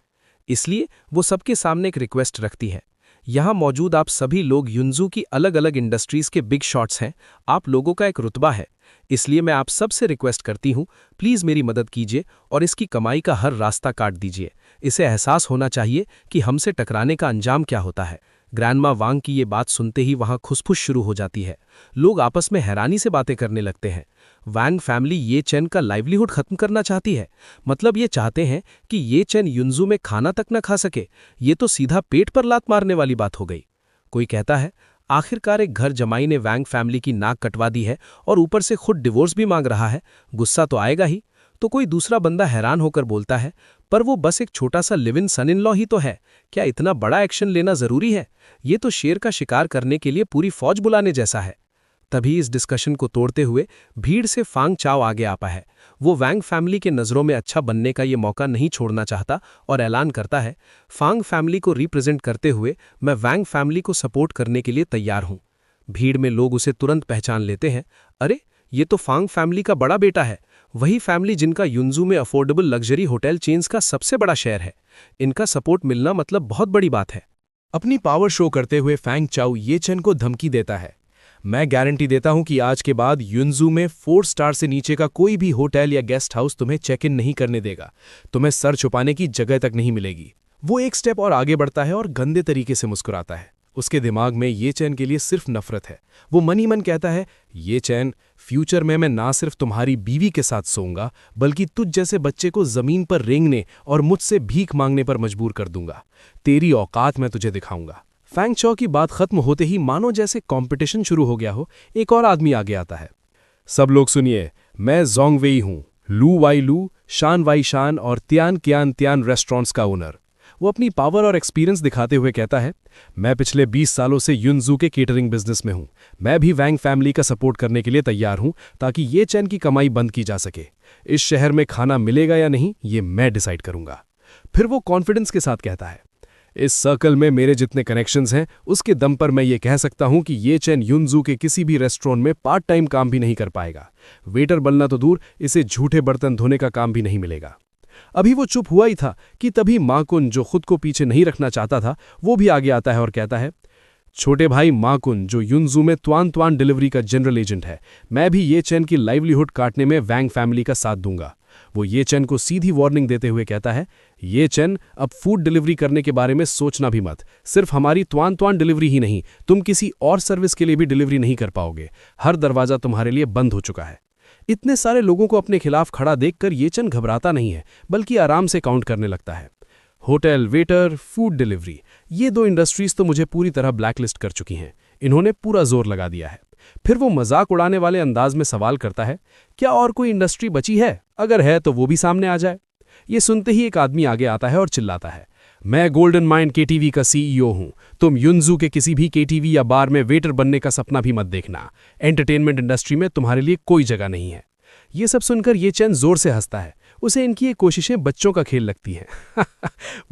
इसलिए वो सबके सामने एक रिक्वेस्ट रखती है, यहाँ मौजूद आप सभी लोग युनजू की अलग अलग इंडस्ट्रीज़ के बिग शॉट्स हैं, आप लोगों का एक रुतबा है। इसलिए मैं आप सबसे रिक्वेस्ट करती हूँ, प्लीज़ मेरी मदद कीजिए और इसकी कमाई का हर रास्ता काट दीजिए। इसे एहसास होना चाहिए कि हमसे टकराने का अंजाम क्या होता है। ग्रैंडमा वांग की ये बात सुनते ही वहाँ खुसफुस शुरू हो जाती है। लोग आपस में हैरानी से बातें करने लगते हैं। वैंग फैमिली ये चैन का लाइवलीहुड खत्म करना चाहती है। मतलब ये चाहते हैं कि ये चैन युनजू में खाना तक न खा सके। ये तो सीधा पेट पर लात मारने वाली बात हो गई। कोई कहता है, आखिरकार एक घर जमाई ने वैंग फैमिली की नाक कटवा दी है और ऊपर से खुद डिवोर्स भी मांग रहा है, गुस्सा तो आएगा ही। तो कोई दूसरा बंदा हैरान होकर बोलता है, पर वो बस एक छोटा सा live in son in law ही तो है, क्या इतना बड़ा एक्शन लेना जरूरी है? ये तो शेर का शिकार करने के लिए पूरी फौज बुलाने जैसा है। तभी इस डिस्कशन को तोड़ते हुए भीड़ से फांग चाओ आगे आता है। वो वैंग फैमिली के नज़रों में अच्छा बनने का ये मौका नहीं छोड़ना चाहता और ऐलान करता है, फांग फैमिली को रिप्रेजेंट करते हुए मैं वैंग फैमिली को सपोर्ट करने के लिए तैयार हूँ। भीड़ में लोग उसे तुरंत पहचान लेते हैं, अरे ये तो फांग फैमिली का बड़ा बेटा है, वही फैमिली जिनका युनजू में अफोर्डेबल लग्जरी होटल चेन्स का सबसे बड़ा शेयर है। इनका सपोर्ट मिलना मतलब बहुत बड़ी बात है। अपनी पावर शो करते हुए फैंग चाओ ये चैन को धमकी देता है, मैं गारंटी देता हूं कि आज के बाद युनजू में 4 स्टार से नीचे का कोई भी होटल या गेस्ट हाउस तुम्हें चेक इन नहीं करने देगा। तुम्हें सर छुपाने की जगह तक नहीं मिलेगी। वो एक स्टेप और आगे बढ़ता है और गंदे तरीके से मुस्कुराता है। उसके दिमाग में ये चैन के लिए सिर्फ नफरत है। वो मन ही मन कहता है, ये चैन, फ्यूचर में मैं ना सिर्फ तुम्हारी बीवी के साथ सोऊंगा बल्कि तुझ जैसे बच्चे को जमीन पर रेंगने और मुझसे भीख मांगने पर मजबूर कर दूंगा। तेरी औकात मैं तुझे दिखाऊंगा। फैंग चौ की बात खत्म होते ही मानो जैसे कंपटीशन शुरू हो गया हो, एक और आदमी आगे आता है। सब लोग सुनिए, मैं जोंग वेई हूं, लू वाई लू, शान वाई शान और त्यान कियान त्यान रेस्टोरेंट्स का ओनर। वो अपनी पावर और एक्सपीरियंस दिखाते हुए कहता है, मैं पिछले 20 सालों से युनजू के केटरिंग बिजनेस में हूं। मैं भी वैंग फैमिली का सपोर्ट करने के लिए तैयार हूं ताकि ये चैन की कमाई बंद की जा सके। इस शहर में खाना मिलेगा या नहीं, ये मैं डिसाइड करूंगा। फिर वो कॉन्फिडेंस के साथ कहता है, इस सर्कल में मेरे जितने कनेक्शंस हैं उसके दम पर मैं ये कह सकता हूं कि ये चैन युनजू के किसी भी रेस्टोरेंट में पार्ट टाइम काम भी नहीं कर पाएगा। वेटर बनना तो दूर, इसे झूठे बर्तन धोने का काम भी नहीं मिलेगा। अभी वो चुप हुआ ही था कि तभी माकुन, जो खुद को पीछे नहीं रखना चाहता था, वो भी आगे आता है और कहता है, छोटे भाई माकुन, जो युनजू में त्वान त्वान डिलीवरी का जनरल एजेंट है, मैं भी ये चैन की लाइवलीहुड काटने में वैंग फैमिली का साथ दूंगा। वो ये चैन को सीधी वार्निंग देते हुए कहता है, ये चैन, अब फूड डिलीवरी करने के बारे में सोचना भी मत। सिर्फ हमारी त्वान त्वान डिलीवरी ही नहीं, तुम किसी और सर्विस के लिए भी डिलीवरी नहीं कर पाओगे। हर दरवाजा तुम्हारे लिए बंद हो चुका है। इतने सारे लोगों को अपने खिलाफ खड़ा देखकर ये चैन घबराता नहीं है, बल्कि आराम से काउंट करने लगता है। होटल, वेटर, फूड डिलीवरी, ये 2 इंडस्ट्रीज तो मुझे पूरी तरह ब्लैकलिस्ट कर चुकी हैं। इन्होंने पूरा जोर लगा दिया है। फिर वो मजाक उड़ाने वाले अंदाज में सवाल करता है, क्या और कोई इंडस्ट्री बची है? अगर है तो वो भी सामने आ जाए। ये सुनते ही एक आदमी आगे आता है और चिल्लाता है, मैं गोल्डन माइंड केटीवी का सीईओ हूं। तुम युनजू के किसी भी केटीवी या बार में वेटर बनने का सपना भी मत देखना। एंटरटेनमेंट इंडस्ट्री में तुम्हारे लिए कोई जगह नहीं है। ये सब सुनकर ये चैन जोर से हंसता है। उसे इनकी ये कोशिशें बच्चों का खेल लगती हैं।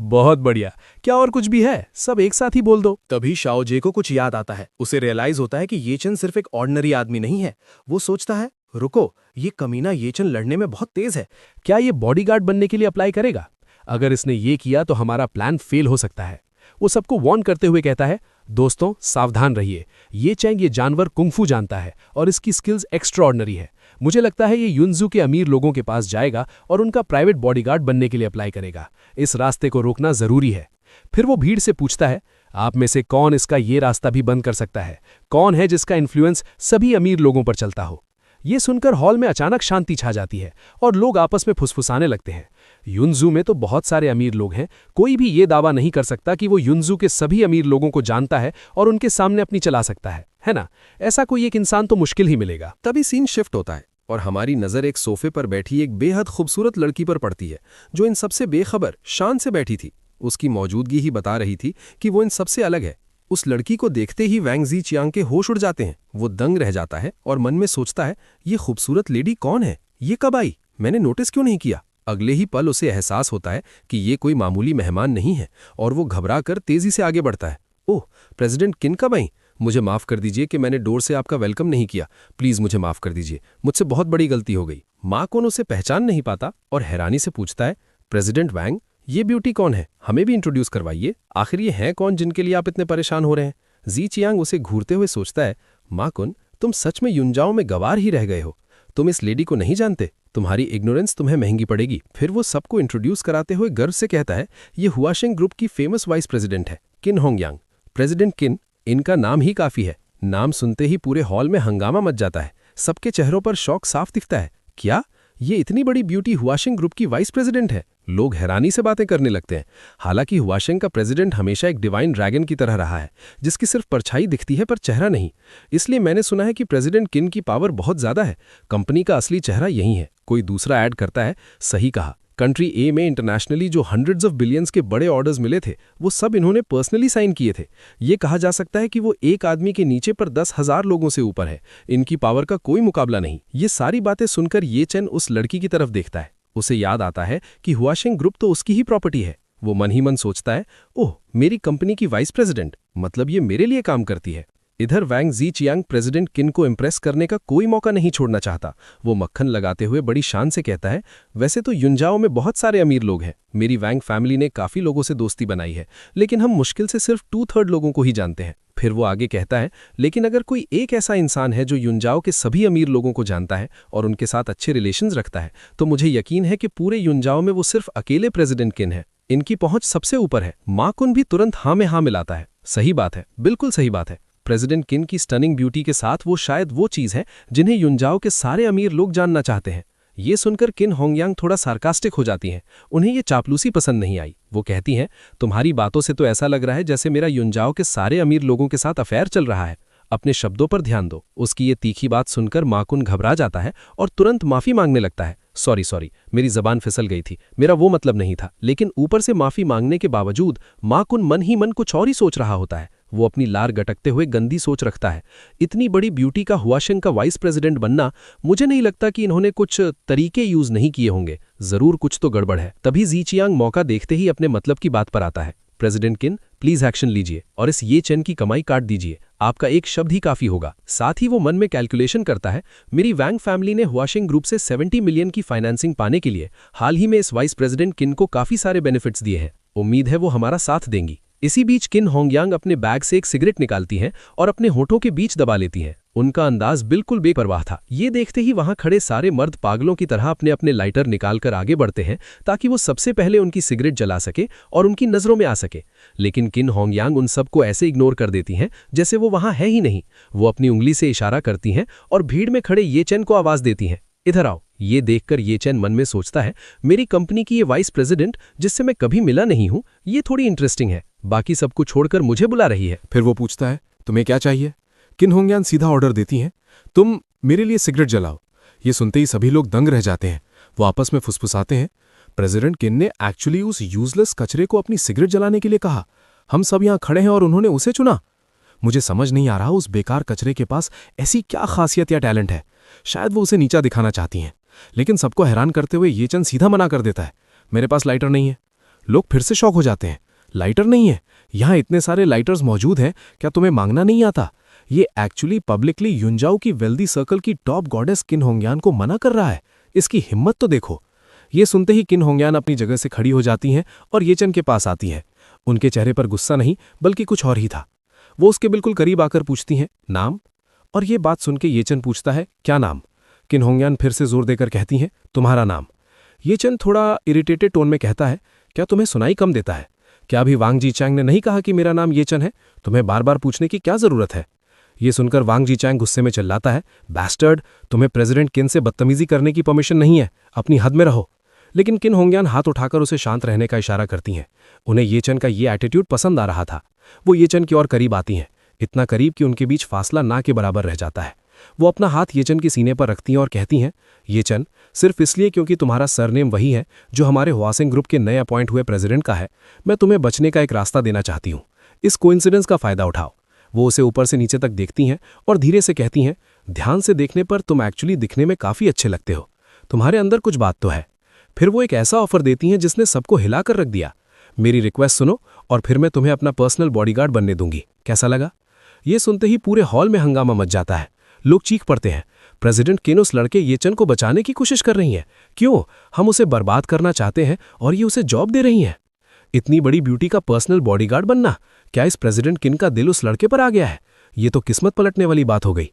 बहुत बढ़िया, क्या और कुछ भी है? सब एक साथ ही बोल दो। तभी शाओजे को कुछ याद आता है। उसे रियलाइज होता है कि ये चैन सिर्फ एक ऑर्डिनरी आदमी नहीं है। वो सोचता है, रुको, ये कमीना ये चैन लड़ने में बहुत तेज है। क्या ये बॉडीगार्ड बनने के लिए अप्लाई करेगा? अगर इसने ये किया तो हमारा प्लान फेल हो सकता है। वो सबको वार्न करते हुए कहता है, दोस्तों सावधान रहिए। ये चैंग ये जानवर कुंफू जानता है और इसकी स्किल्स एक्स्ट्राऑर्डिनरी है। मुझे लगता है ये युनजू के अमीर लोगों के पास जाएगा और उनका प्राइवेट बॉडीगार्ड बनने के लिए अप्लाई करेगा। इस रास्ते को रोकना जरूरी है। फिर वो भीड़ से पूछता है, आप में से कौन इसका ये रास्ता भी बंद कर सकता है? कौन है जिसका इन्फ्लुएंस सभी अमीर लोगों पर चलता हो? ये सुनकर हॉल में अचानक शांति छा जाती है और लोग आपस में फुसफुसाने लगते हैं। युनजू में तो बहुत सारे अमीर लोग हैं, कोई भी ये दावा नहीं कर सकता कि वो युनजू के सभी अमीर लोगों को जानता है और उनके सामने अपनी चला सकता है ना? ऐसा कोई एक इंसान तो मुश्किल ही मिलेगा। तभी सीन शिफ्ट होता है और हमारी नजर एक सोफे पर बैठी एक बेहद खूबसूरत लड़की पर पड़ती है, जो इन सबसे बेखबर शान से बैठी थी। उसकी मौजूदगी ही बता रही थी कि वो इन सबसे अलग है। उस लड़की को देखते ही वैंग ज़ीचियांग के होश उड़ जाते हैं। वो दंग रह जाता है और मन में सोचता है, ये खूबसूरत लेडी कौन है? ये कब आई? मैंने नोटिस क्यों नहीं किया? अगले ही पल उसे एहसास होता है कि ये कोई मामूली मेहमान नहीं है और वो घबरा कर तेजी से आगे बढ़ता है। ओह, प्रेसिडेंट किन कब आई? मुझे माफ़ कर दीजिए कि मैंने डोर से आपका वेलकम नहीं किया। प्लीज़ मुझे माफ़ कर दीजिए, मुझसे बहुत बड़ी गलती हो गई। माकुन उसे पहचान नहीं पाता और हैरानी से पूछता है, प्रेसिडेंट वैंग, ये ब्यूटी कौन है? हमें भी इंट्रोड्यूस करवाइए। आखिर ये हैं कौन जिनके लिए आप इतने परेशान हो रहे हैं? ज़ीचियांग उसे घूरते हुए सोचता है, माकुन, तुम सच में युनजाओ में गवार ही रह गए हो। तुम इस लेडी को नहीं जानते। तुम्हारी इग्नोरेंस तुम्हें महंगी पड़ेगी। फिर वो सबको इंट्रोड्यूस कराते हुए गर्व से कहता है, ये हुआशेंग ग्रुप की फेमस वाइस प्रेसिडेंट है, किन होंगयांग। प्रेसिडेंट किन, इनका नाम ही काफी है। नाम सुनते ही पूरे हॉल में हंगामा मच जाता है। सबके चेहरों पर शौक साफ दिखता है। क्या ये इतनी बड़ी ब्यूटी हुआशेंग ग्रुप की वाइस प्रेसिडेंट है? लोग हैरानी से बातें करने लगते हैं। हालांकि हुआशेंग का प्रेसिडेंट हमेशा एक डिवाइन ड्रैगन की तरह रहा है, जिसकी सिर्फ परछाई दिखती है पर चेहरा नहीं। इसलिए मैंने सुना है कि प्रेसिडेंट किन की पावर बहुत ज्यादा है। कंपनी का असली चेहरा यही है। कोई दूसरा ऐड करता है, सही कहा। कंट्री ए में इंटरनेशनली जो हंड्रेड्स ऑफ बिलियंस के बड़े ऑर्डर्स मिले थे, वो सब इन्होंने पर्सनली साइन किए थे। ये कहा जा सकता है कि वो एक आदमी के नीचे पर 10,000 लोगों से ऊपर है। इनकी पावर का कोई मुकाबला नहीं। ये सारी बातें सुनकर ये चैन उस लड़की की तरफ देखता है। उसे याद आता है कि हुआशेंग ग्रुप तो उसकी ही प्रॉपर्टी है। वो मन ही मन सोचता है, ओह, मेरी कंपनी की वाइस प्रेसिडेंट, मतलब ये मेरे लिए काम करती है। इधर वैंग जी चियांग प्रेसिडेंट किन को इम्प्रेस करने का कोई मौका नहीं छोड़ना चाहता। वो मक्खन लगाते हुए बड़ी शान से कहता है, वैसे तो युनजाओ में बहुत सारे अमीर लोग हैं, मेरी वैंग फैमिली ने काफ़ी लोगों से दोस्ती बनाई है, लेकिन हम मुश्किल से सिर्फ 2/3 लोगों को ही जानते हैं। फिर वो आगे कहता है, लेकिन अगर कोई एक ऐसा इंसान है जो युनजाओ के सभी अमीर लोगों को जानता है और उनके साथ अच्छे रिलेशंस रखता है, तो मुझे यकीन है कि पूरे युनजाओ में वो सिर्फ अकेले प्रेसिडेंट किन है। इनकी पहुंच सबसे ऊपर है। मा कुन भी तुरंत हाँ में हाँ मिलाता है। सही बात है, बिल्कुल सही बात है। प्रेसिडेंट किन की स्टनिंग ब्यूटी के साथ वो शायद वो चीज़ है जिन्हें युनजाओ के सारे अमीर लोग जानना चाहते हैं। ये सुनकर किन होंगयांग थोड़ा सार्कास्टिक हो जाती हैं। उन्हें ये चापलूसी पसंद नहीं आई। वो कहती हैं, तुम्हारी बातों से तो ऐसा लग रहा है जैसे मेरा युनजाओ के सारे अमीर लोगों के साथ अफेयर चल रहा है। अपने शब्दों पर ध्यान दो। उसकी ये तीखी बात सुनकर माकुन घबरा जाता है और तुरंत माफी मांगने लगता है। सॉरी, मेरी जबान फिसल गई थी, मेरा वो मतलब नहीं था। लेकिन ऊपर से माफी मांगने के बावजूद माकुन मन ही मन कुछ और ही सोच रहा होता है। वो अपनी लार गटकते हुए गंदी सोच रखता है। इतनी बड़ी ब्यूटी का हुआशेंग का वाइस प्रेसिडेंट बनना, मुझे नहीं लगता कि इन्होंने कुछ तरीके यूज नहीं किए होंगे। जरूर कुछ तो गड़बड़ है। तभी जी चियांग मौका देखते ही अपने मतलब की बात पर आता है। प्रेसिडेंट किन, प्लीज एक्शन लीजिए और इस ये चेन की कमाई काट दीजिए। आपका एक शब्द ही काफी होगा। साथ ही वो मन में कैलकुलेशन करता है, मेरी वैंग फैमिली ने हुआशिंग ग्रुप से 70 मिलियन की फाइनेंसिंग पाने के लिए हाल ही में इस वाइस प्रेसिडेंट किन को काफी सारे बेनिफिट्स दिए हैं। उम्मीद है वो हमारा साथ देंगी। इसी बीच किन होंगयांग अपने बैग से एक सिगरेट निकालती हैं और अपने होठों के बीच दबा लेती हैं। उनका अंदाज बिल्कुल बेपरवाह था। ये देखते ही वहां खड़े सारे मर्द पागलों की तरह अपने अपने लाइटर निकालकर आगे बढ़ते हैं ताकि वो सबसे पहले उनकी सिगरेट जला सके और उनकी नजरों में आ सके। लेकिन किन होंगयांग उन सबको ऐसे इग्नोर कर देती हैं जैसे वो वहां है ही नहीं। वो अपनी उंगली से इशारा करती हैं और भीड़ में खड़े ये चेन को आवाज देती हैं, इधर आओ। ये देखकर ये चेन मन में सोचता है, मेरी कंपनी की ये वाइस प्रेसिडेंट जिससे मैं कभी मिला नहीं हूं, ये थोड़ी इंटरेस्टिंग है। बाकी सबको छोड़कर मुझे बुला रही है। फिर वो पूछता है, तुम्हें क्या चाहिए? किन होंगयान सीधा ऑर्डर देती हैं, तुम मेरे लिए सिगरेट जलाओ। ये सुनते ही सभी लोग दंग रह जाते हैं। वो आपस में फुसफुसाते हैं, प्रेसिडेंट किन ने एक्चुअली उस यूजलेस कचरे को अपनी सिगरेट जलाने के लिए कहा। हम सब यहाँ खड़े हैं और उन्होंने उसे चुना। मुझे समझ नहीं आ रहा उस बेकार कचरे के पास ऐसी क्या खासियत या टैलेंट है। शायद वो उसे नीचा दिखाना चाहती हैं। लेकिन सबको हैरान करते हुए ये चंद सीधा मना कर देता है, मेरे पास लाइटर नहीं है। लोग फिर से शॉक हो जाते हैं, लाइटर नहीं है? यहाँ इतने सारे लाइटर्स मौजूद हैं, क्या तुम्हें मांगना नहीं आता? ये एक्चुअली पब्लिकली युनजाओ की वेल्दी सर्कल की टॉप गॉडेस किन होंगयान को मना कर रहा है। इसकी हिम्मत तो देखो। ये सुनते ही किन होंगयान अपनी जगह से खड़ी हो जाती हैं और येचन के पास आती हैं। उनके चेहरे पर गुस्सा नहीं बल्कि कुछ और ही था। वो उसके बिल्कुल करीब आकर पूछती हैं, नाम? और ये बात सुनकर येचन पूछता है, क्या नाम? किन होंगयान फिर से जोर देकर कहती हैं, तुम्हारा नाम। येचन थोड़ा इरिटेटेड टोन में कहता है, क्या तुम्हें सुनाई कम देता है? क्या अभी वांग जीचैंग ने नहीं कहा कि मेरा नाम येचन है? तुम्हें बार बार पूछने की क्या जरूरत है? ये सुनकर वांग जीचैंग गुस्से में चिल्लाता है, बैस्टर्ड, तुम्हें प्रेसिडेंट किन से बदतमीजी करने की परमिशन नहीं है, अपनी हद में रहो। लेकिन किन होंगयान हाथ उठाकर उसे शांत रहने का इशारा करती हैं। उन्हें येचन का ये एटीट्यूड पसंद आ रहा था। वो येचन की ओर करीब आती हैं, इतना करीब कि उनके बीच फासला ना के बराबर रह जाता है। वो अपना हाथ येचन की सीने पर रखती हैं और कहती हैं, येचन, सिर्फ इसलिए क्योंकि तुम्हारा सरनेम वही है जो हमारे हुआसिंग ग्रुप के नए अपॉइंट हुए प्रेसिडेंट का है, मैं तुम्हें बचने का एक रास्ता देना चाहती हूँ। इस कोइंसिडेंस का फायदा उठाओ। वो उसे ऊपर से नीचे तक देखती हैं और धीरे से कहती हैं, ध्यान से देखने पर तुम एक्चुअली दिखने में काफी अच्छे लगते हो। तुम्हारे अंदर कुछ बात तो है। फिर वो एक ऐसा ऑफर देती हैं जिसने सबको हिलाकर रख दिया। मेरी रिक्वेस्ट सुनो और फिर मैं तुम्हें अपना पर्सनल बॉडीगार्ड बनने दूंगी। कैसा लगा? ये सुनते ही पूरे हॉल में हंगामा मच जाता है। लोग चीख पड़ते हैं, प्रेसिडेंट किन उस लड़के येचन को बचाने की कोशिश कर रही हैं। क्यों? हम उसे बर्बाद करना चाहते हैं और ये उसे जॉब दे रही हैं। इतनी बड़ी ब्यूटी का पर्सनल बॉडीगार्ड बनना, क्या इस प्रेसिडेंट किन का दिल उस लड़के पर आ गया है? ये तो किस्मत पलटने वाली बात हो गई।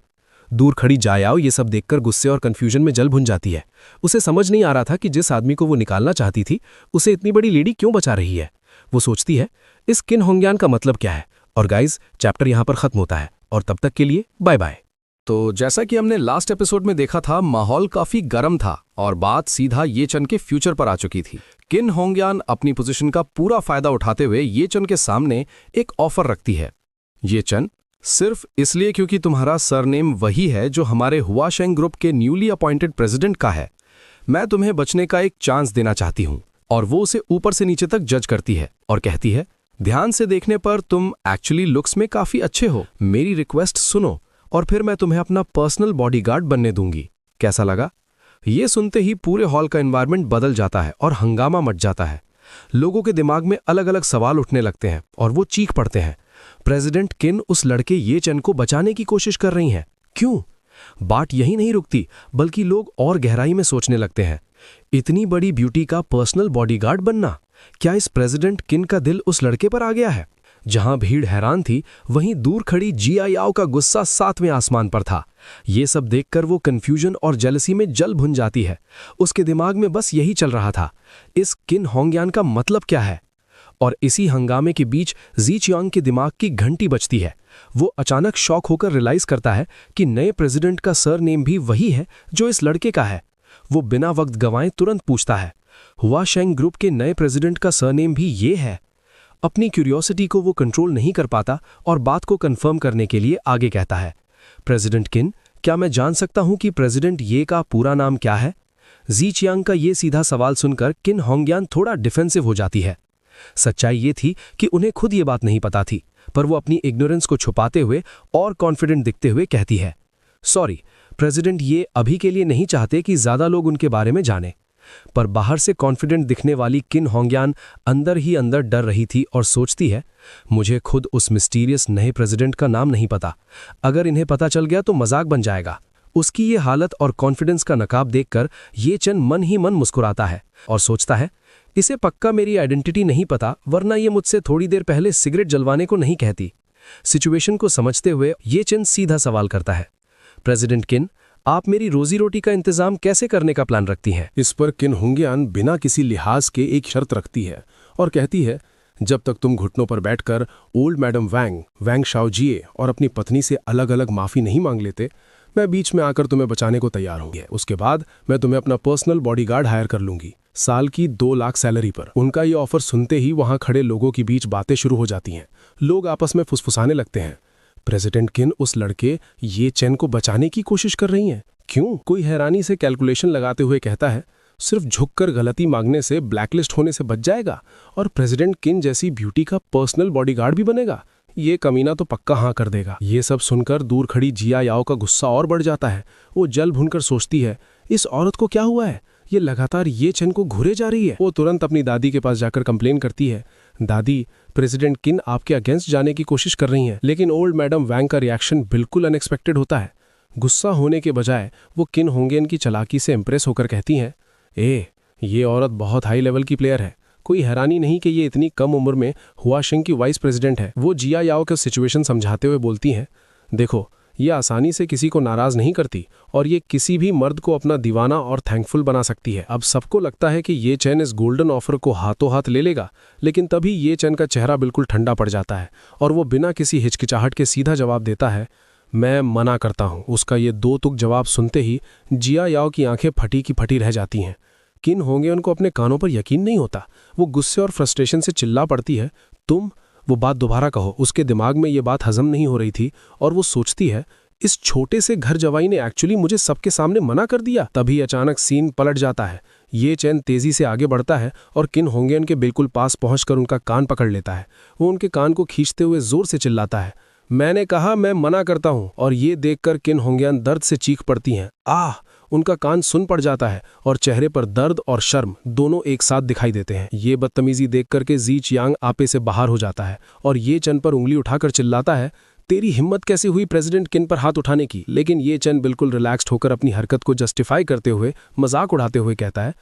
दूर खड़ी जायाओ ये सब देखकर गुस्से और कंफ्यूजन में जल भुन जाती है। उसे समझ नहीं आ रहा था कि जिस आदमी को वो निकालना चाहती थी उसे इतनी बड़ी लेडी क्यों बचा रही है। वो सोचती है, इस किन होंगयान का मतलब क्या है? और गाइज, चैप्टर यहां पर खत्म होता है और तब तक के लिए बाय बाय। तो जैसा कि हमने लास्ट एपिसोड में देखा था, माहौल काफी गर्म था और बात सीधा येचन के फ्यूचर पर आ चुकी थी। किन होंगयान अपनी पोजीशन का पूरा फायदा उठाते हुए येचन के सामने एक ऑफर रखती है। येचन, सिर्फ इसलिए क्योंकि तुम्हारा सरनेम वही है जो हमारे हुआशेंग ग्रुप के न्यूली अपॉइंटेड प्रेसिडेंट का है, मैं तुम्हें बचने का एक चांस देना चाहती हूं। और वो उसे ऊपर से नीचे तक जज करती है और कहती है, ध्यान से देखने पर तुम एक्चुअली लुक्स में काफी अच्छे हो। मेरी रिक्वेस्ट सुनो और फिर मैं तुम्हें अपना पर्सनल बॉडीगार्ड बनने दूंगी। कैसा लगा? ये सुनते ही पूरे हॉल का एनवायरनमेंट बदल जाता है और हंगामा मच जाता है। लोगों के दिमाग में अलग अलग सवाल उठने लगते हैं और वो चीख पड़ते हैं। प्रेसिडेंट किन उस लड़के ये चेन को बचाने की कोशिश कर रही हैं। क्यों? बात यही नहीं रुकती, बल्कि लोग और गहराई में सोचने लगते हैं। इतनी बड़ी ब्यूटी का पर्सनल बॉडीगार्ड बनना, क्या इस प्रेसिडेंट किन का दिल उस लड़के पर आ गया है? जहां भीड़ हैरान थी, वहीं दूर खड़ी जिया याओ का गुस्सा 7वें आसमान पर था। ये सब देखकर वो कंफ्यूजन और जेलसी में जल भुन जाती है। उसके दिमाग में बस यही चल रहा था, इस किन होंगयान का मतलब क्या है? और इसी हंगामे के बीच जी चियांग के दिमाग की घंटी बजती है। वो अचानक शॉक होकर रियलाइज करता है कि नए प्रेसिडेंट का सरनेम भी वही है जो इस लड़के का है। वो बिना वक्त गंवाए तुरंत पूछता है, हुआ शेंग ग्रुप के नए प्रेसिडेंट का सरनेम भी ये है? अपनी क्यूरियोसिटी को वो कंट्रोल नहीं कर पाता और बात को कंफर्म करने के लिए आगे कहता है, प्रेसिडेंट किन, क्या मैं जान सकता हूं कि प्रेसिडेंट ये का पूरा नाम क्या है? जी चियांग का ये सीधा सवाल सुनकर किन होंगयान थोड़ा डिफेंसिव हो जाती है। सच्चाई ये थी कि उन्हें खुद ये बात नहीं पता थी, पर वो अपनी इग्नोरेंस को छुपाते हुए और कॉन्फिडेंट दिखते हुए कहती है, सॉरी, प्रेसिडेंट ये अभी के लिए नहीं चाहते कि ज्यादा लोग उनके बारे में जाने। पर बाहर से कॉन्फिडेंट दिखने वाली किन होंगयान अंदर ही अंदर डर रही थी और सोचती है, मुझे खुद उस मिस्टीरियस नए प्रेसिडेंट का नाम नहीं पता। अगर इन्हें पता चल गया तो मजाक बन जाएगा। उसकी ये हालत और कॉन्फिडेंस का नकाब देखकर ये चेन मन ही मन मुस्कुराता है और सोचता है, इसे पक्का मेरी आइडेंटिटी नहीं पता, वरना ये मुझसे थोड़ी देर पहले सिगरेट जलवाने को नहीं कहती। सिचुएशन को समझते हुए ये चेन सीधा सवाल करता है, प्रेसिडेंट किन, आप मेरी रोजी रोटी का इंतजाम कैसे करने का प्लान रखती हैं? इस पर किन होंगयान बिना किसी लिहाज के एक शर्त रखती है और कहती है, जब तक तुम घुटनों पर बैठकर ओल्ड मैडम वैंग शाओजिए और अपनी पत्नी से अलग अलग माफी नहीं मांग लेते, मैं बीच में आकर तुम्हें बचाने को तैयार हूँ। उसके बाद मैं तुम्हें अपना पर्सनल बॉडीगार्ड हायर कर लूंगी, साल की 2 लाख सैलरी पर। उनका ये ऑफर सुनते ही वहां खड़े लोगों के बीच बातें शुरू हो जाती हैं। लोग आपस में फुसफुसाने लगते हैं, प्रेसिडेंट किन उस लड़के ये चेन को बचाने की कोशिश कर रही हैं। क्यों? कोई हैरानी से कैलकुलेशन लगाते हुए कहता है, सिर्फ झुककर गलती मांगने से ब्लैकलिस्ट होने से बच जाएगा और प्रेसिडेंट किन जैसी ब्यूटी का पर्सनल बॉडीगार्ड भी बनेगा। ये कमीना तो पक्का हाँ कर देगा। ये सब सुनकर दूर खड़ी जिया याओ का गुस्सा और बढ़ जाता है। वो जल भुनकर सोचती है, इस औरत को क्या हुआ है? ये लगातार ये चेन को घुरे जा रही है। वो तुरंत अपनी दादी के पास जाकर कंप्लेन करती है, दादी, प्रेसिडेंट किन आपके अगेंस्ट जाने की कोशिश कर रही हैं। लेकिन ओल्ड मैडम वैंग का रिएक्शन बिल्कुल अनएक्सपेक्टेड होता है। गुस्सा होने के बजाय वो किन होंगेन की चालाकी से इंप्रेस होकर कहती हैं, ये औरत बहुत हाई लेवल की प्लेयर है। कोई हैरानी नहीं कि ये इतनी कम उम्र में हुआ शेंग की वाइस प्रेसिडेंट है। वो जिया याओ के सिचुएशन समझाते हुए बोलती हैं, देखो, ये आसानी से किसी को नाराज नहीं करती और ये किसी भी मर्द को अपना दीवाना और थैंकफुल बना सकती है। अब सबको लगता है कि ये चैन इस गोल्डन ऑफर को हाथों हाथ ले लेगा, लेकिन तभी ये चैन का चेहरा बिल्कुल ठंडा पड़ जाता है और वो बिना किसी हिचकिचाहट के सीधा जवाब देता है, मैं मना करता हूँ। उसका ये 2 तुक जवाब सुनते ही जिया याओ की आंखें फटी की फटी रह जाती हैं। किन होंगे उनको अपने कानों पर यकीन नहीं होता। वो गुस्से और फ्रस्ट्रेशन से चिल्ला पड़ती है, तुम, वो बात दोबारा कहो। उसके दिमाग में ये बात हजम नहीं हो रही थी और वो सोचती है, इस छोटे से घर जवाई ने एक्चुअली मुझे सबके सामने मना कर दिया। तभी अचानक सीन पलट जाता है। ये चैन तेजी से आगे बढ़ता है और किन होंगेन के बिल्कुल पास पहुंचकर उनका कान पकड़ लेता है। वो उनके कान को खींचते हुए जोर से चिल्लाता है, मैंने कहा मैं मना करता हूं। और ये देखकर किन होंगयान दर्द से चीख पड़ती हैं। आह! उनका कान सुन पड़ जाता है और चेहरे पर दर्द और शर्म दोनों एक साथ दिखाई देते हैं। ये बदतमीजी देखकर के जी चियांग आपे से बाहर हो जाता है और ये चेन पर उंगली उठाकर चिल्लाता है, तेरी हिम्मत कैसे हुई प्रेसिडेंट किन पर हाथ उठाने की? लेकिन ये चेन बिल्कुल रिलैक्स्ड होकर अपनी हरकत को जस्टिफाई करते हुए मजाक उड़ाते हुए कहता है,